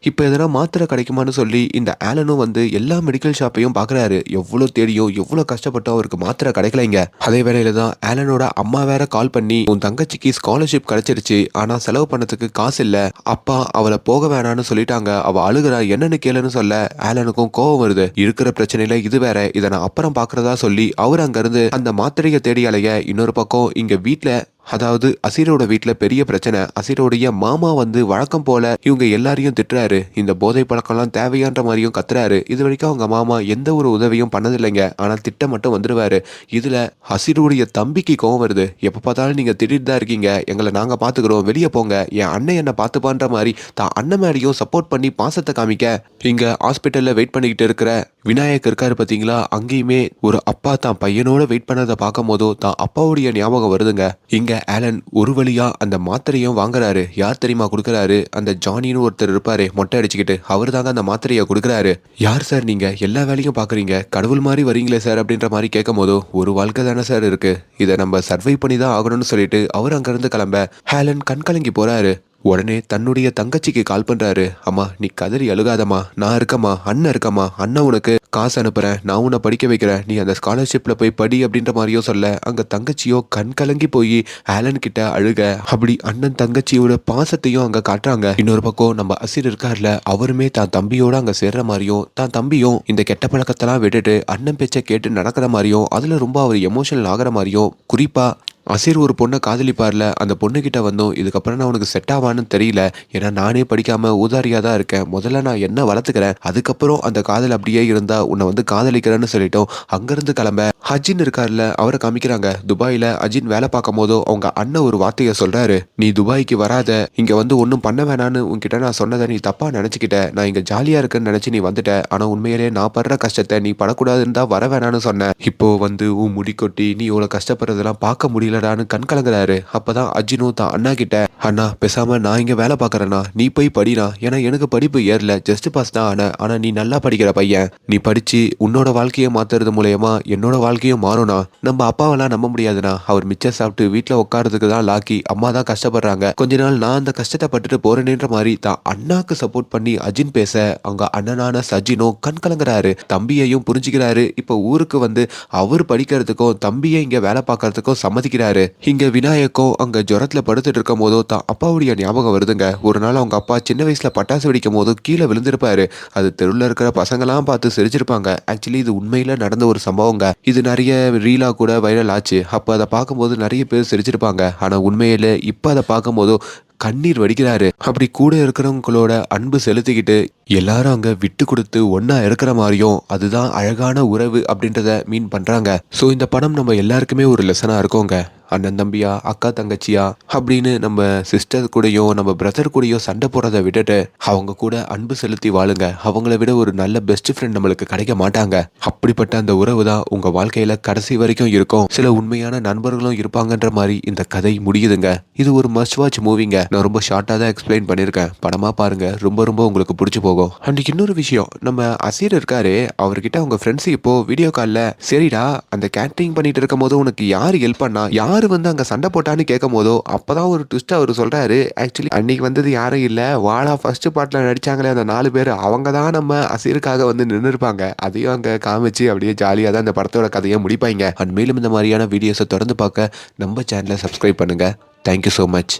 இப்ப எதனா மாத்திரை கிடைக்குமான்னு சொல்லி இந்த ஆலனும் வந்து எல்லா மெடிக்கல் ஷாப்பையும் பாக்குறாரு. எவ்வளவு தேடியும் எவ்வளவு கஷ்டப்பட்டோ அவருக்கு மாத்திரை கிடைக்கலைங்க. அதே வேளையில தான் ஆலனோட அம்மா வேற கால் பண்ணி, உன் தங்கச்சிக்கு ஸ்காலர்ஷிப் கிடைச்சிருச்சு, ஆனா செலவு பண்ணதுக்கு காசு இல்ல, அப்பா அவளை போக வேணான்னு சொல்லிட்டாங்க, அவ அழுகிறா, என்னன்னு கேளுன்னு சொல்ல ஆலனுக்கும் கோவம் வருது. இருக்கிற பிரச்சனையில இது வேற, இதை நான் அப்புறம் பாக்குறதா சொல்லி அவர் அங்க இருந்து அந்த மாத்திரையை தேடி அலைய, இன்னொரு பக்கம் இங்க வீட்டுல அதாவது அசீரோட வீட்டுல பெரிய பிரச்சனை. அசீரோடைய மாமா வந்து வழக்கம் போல இவங்க எல்லாரையும் திட்டுறாரு. இந்த போதை பழக்கம்லாம் தேவையான்ற மாதிரியும் கத்துறாரு. இது வரைக்கும் அவங்க மாமா எந்த ஒரு உதவியும் பண்ணதில்லைங்க, ஆனா திட்டம் மட்டும் வந்துருவாரு. இதுல அசீருடைய தம்பிக்கு கோவம் வருது. எப்ப பார்த்தாலும் நீங்க திட்டிட்டு தான் இருக்கீங்க, எங்களை நாங்க பாத்துக்கிறோம், வெளியே போங்க, என் அண்ணன் என்ன பாத்துப்பான்ற மாதிரி தான் அண்ணன் மேலேயும் சப்போர்ட் பண்ணி பாசத்தை காமிக்க, இங்க ஹாஸ்பிட்டல்ல வெயிட் பண்ணிக்கிட்டு இருக்கிற விநாயக் இருக்காரு பாத்தீங்களா, அங்கேயுமே ஒரு அப்பா தான் பையனோட வெயிட் பண்ணதை பார்க்கும் போதோ தான் அப்பாவுடைய ஞாபகம் வருதுங்க. இங்க ஆலன் ஒரு வழியா அந்த மாத்திரையும் வாங்குறாரு. யார் தெரியுமா கொடுக்கறாரு, அந்த ஜானின்னு ஒருத்தர் இருப்பாரு மொட்டை அடிச்சுக்கிட்டு, அவர் தாங்க அந்த மாத்திரையை கொடுக்கறாரு. யார் சார் நீங்க, எல்லா வேலையும் பாக்குறீங்க, கடவுள் மாதிரி வரீங்களே சார் அப்படின்ற மாதிரி கேட்கும் போதோ, ஒரு வாழ்க்கை தானே சார் இருக்கு, இதை நம்ம சர்வை பண்ணி தான் ஆகணும்னு சொல்லிட்டு அவர் அங்கிருந்து கிளம்ப ஆலன் கண் கலங்கி போறாரு. உடனே தன்னுடைய தங்கச்சிக்கு கால் பண்றாரு. அம்மா நீ கதறி அழுகாதம்மா, நான் இருக்கம்மா, அண்ணன் இருக்கம்மா, அண்ணன் உனக்கு காசு அனுப்புறேன், நான் உன்னை படிக்க வைக்கிறேன், நீ அந்த ஸ்காலர்ஷிப்ல போய் படி அப்படின்ற மாதிரியோ சொல்ல, அங்க தங்கச்சியோ கண் கலங்கி போய் ஆலன் கிட்ட அழுக. அப்படி அண்ணன் தங்கச்சியோட பாசத்தையும் அங்க காட்டுறாங்க. இன்னொரு பக்கம் நம்ம அசீர் இருக்கார்ல, அவருமே தான் தம்பியோட அங்க சேர்ற மாதிரியும் தான் தம்பியும் இந்த கெட்ட பழக்கத்தெல்லாம் விட்டுட்டு அண்ணன் பேச்சை கேட்டு நடக்கிற மாதிரியும் அதுல ரொம்ப அவர் எமோஷனல் ஆகிற மாதிரியும், குறிப்பா அசீர் ஒரு பொண்ணை காதலிப்பார்ல, அந்த பொண்ணு கிட்ட வந்தும் இதுக்கப்புறம் நான் உனக்கு செட் ஆவான்னு தெரியல. ஏன்னா நானே படிக்காம ஊதாரியா தான் இருக்கேன். முதல்ல நான் என்ன வளர்த்துக்கிறேன், அதுக்கப்புறம் அந்த காதல் அப்படியே இருந்தா உன்னை வந்து காதலிக்கிறேன்னு சொல்லிட்டோம். அங்கிருந்து கிளம்ப அஜின் இருக்கார்ல, அவரை காமிக்கிறாங்க. துபாயில அஜின் வேலை பார்க்கும் போதோ அவங்க அண்ணன் ஒரு வார்த்தையை சொல்றாரு, நீ துபாய்க்கு வராத, இங்க வந்து ஒன்றும் பண்ண வேணான்னு உன்கிட்ட நான் சொன்னதை நீ தப்பா நினைச்சுக்கிட்ட. நான் இங்க ஜாலியா இருக்குன்னு நினைச்சு நீ வந்துட்ட. ஆனா உண்மையிலேயே நான் படுற கஷ்டத்தை நீ படக்கூடாதுன்னு தான் வர வேணான்னு சொன்னேன். இப்போ வந்து உன் முடி கொட்டி நீ இவ்வளவு கஷ்டப்படுறதெல்லாம் பார்க்க முடியலடான்னு கண் கலங்குறாரு. அப்பதான் அஜினும் தான் அண்ணா கிட்ட, அண்ணா பேசாம நான் இங்க வேலை பார்க்கறேன்னா நீ போய் படினா, ஏன்னா எனக்கு படிப்பு ஏறல, ஜஸ்ட் பாஸ் தான் ஆன. ஆனா நீ நல்லா படிக்கிற பையன், நீ படிச்சு உன்னோட வாழ்க்கையை மாத்துறது மூலயமா என்னோட வாழ்க்கையும் மாறும்னா. நம்ம அப்பாவெல்லாம் நம்ப முடியாதுண்ணா, அவர் மிச்சம் சாப்பிட்டு வீட்டுல உட்காரதுக்கு தான் லாக்கி, அம்மா தான் கஷ்டப்படுறாங்க. கொஞ்ச நாள் நான் அந்த கஷ்டத்தை பட்டுட்டு போறேன்ற மாதிரி தான் அண்ணாக்கு சப்போர்ட் பண்ணி அஜின் பேச அவங்க அண்ணனான சஜினும் கண் கலங்குறாரு. தம்பியையும் புரிஞ்சுக்கிறாரு. இப்ப ஊருக்கு வந்து அவர் படிக்கிறதுக்கும் தம்பியை இங்க வேலை பார்க்கறதுக்கும் சம்மதிக்கிறாரு. இங்க விநாயகம் அங்க ஜுரத்துல படுத்துட்டு இருக்கும் போதோ தான் அப்பாவுடைய ஞாபகம் வருதுங்க. ஒரு நாள் அவங்க அப்பா சின்ன வயசுல பட்டாசு வெடிக்கும் போது கீழே விழுந்திருப்பாரு. அது தெருவில் இருக்கிற பசங்களாம் பார்த்து சிரிச்சிருப்பாங்க. ஆக்சுவலி இது உண்மையில நடந்த ஒரு சம்பவங்க. இது நிறைய ரீலா கூட வைரல் ஆச்சு. அப்ப அதை பார்க்கும்போது நிறைய பேர் சிரிச்சிருப்பாங்க. ஆனா உண்மையில இப்ப அதை பார்க்கும்போது கண்ணீர் வடிக்கிறாரு. அப்படி கூட இருக்கிறவங்களோட அன்பு செலுத்திக்கிட்டு எல்லாரும் அங்க விட்டு கொடுத்து ஒன்னா இருக்கிற மாதிரியும் அதுதான் அழகான உறவு அப்படின்றத மீன் பண்றாங்க. சோ இந்த படம் நம்ம எல்லாருக்குமே ஒரு லெசனா இருக்கோங்க. அண்ணன் தம்பியா, அக்கா தங்கச்சியா அப்படின்னு நம்ம சிஸ்டர் கூடயோ நம்ம பிரதர் கூடயோ சண்டை போடுறதை விட்டுட்டு அவங்க கூட அன்பு செலுத்தி வாழுங்க. அவங்கள விட ஒரு நல்ல பெஸ்ட் ஃப்ரெண்ட் நம்மளுக்கு கிடைக்க மாட்டாங்க. அப்படிப்பட்ட அந்த உறவு தான் உங்க வாழ்க்கையில கடைசி வரைக்கும் இருக்கும். சில உண்மையான நண்பர்களும் இருப்பாங்கன்ற மாதிரி இந்த கதை முடியுதுங்க. இது ஒரு மஸ்ட் வாட்ச் மூவிங்க. நான் ரொம்ப ஷார்ட்டா தான் எக்ஸ்பிளைன் பண்ணியிருக்கேன். படமா பாருங்க, ரொம்ப ரொம்ப உங்களுக்கு பிடிச்சு போகும். அன்னைக்கு இன்னொரு விஷயம், நம்ம அசீர் இருக்காரு, அவர்கிட்ட அவங்க ஃப்ரெண்ட்ஸ் இப்போ வீடியோ கால்ல, சரிடா அந்த கேட்டரிங் பண்ணிட்டு இருக்கும் போது உனக்கு யாரு ஹெல்ப் பண்ணா, யாரு வந்து அங்க சண்டை போட்டான்னு கேட்கும் போதோ அப்பதான் ஒரு ட்விஸ்ட் அவர் சொல்றாரு. ஆக்சுவலி அன்னைக்கு வந்தது யாரும் இல்ல, வாழா ஃபர்ஸ்ட் பார்ட்ல நடிச்சாங்களே அந்த 4 பேர், அவங்க தான் நம்ம அசீருக்காக வந்து நின்று இருப்பாங்க. அதையும் அங்க காமிச்சு அப்படியே ஜாலியா தான் அந்த படத்தோட கதையை முடிப்பாங்க. அண்ட் மேலும் இந்த மாதிரியான வீடியோஸை தொடர்ந்து பார்க்க நம்ம சேனலை சப்ஸ்கிரைப் பண்ணுங்க. Thank you so much.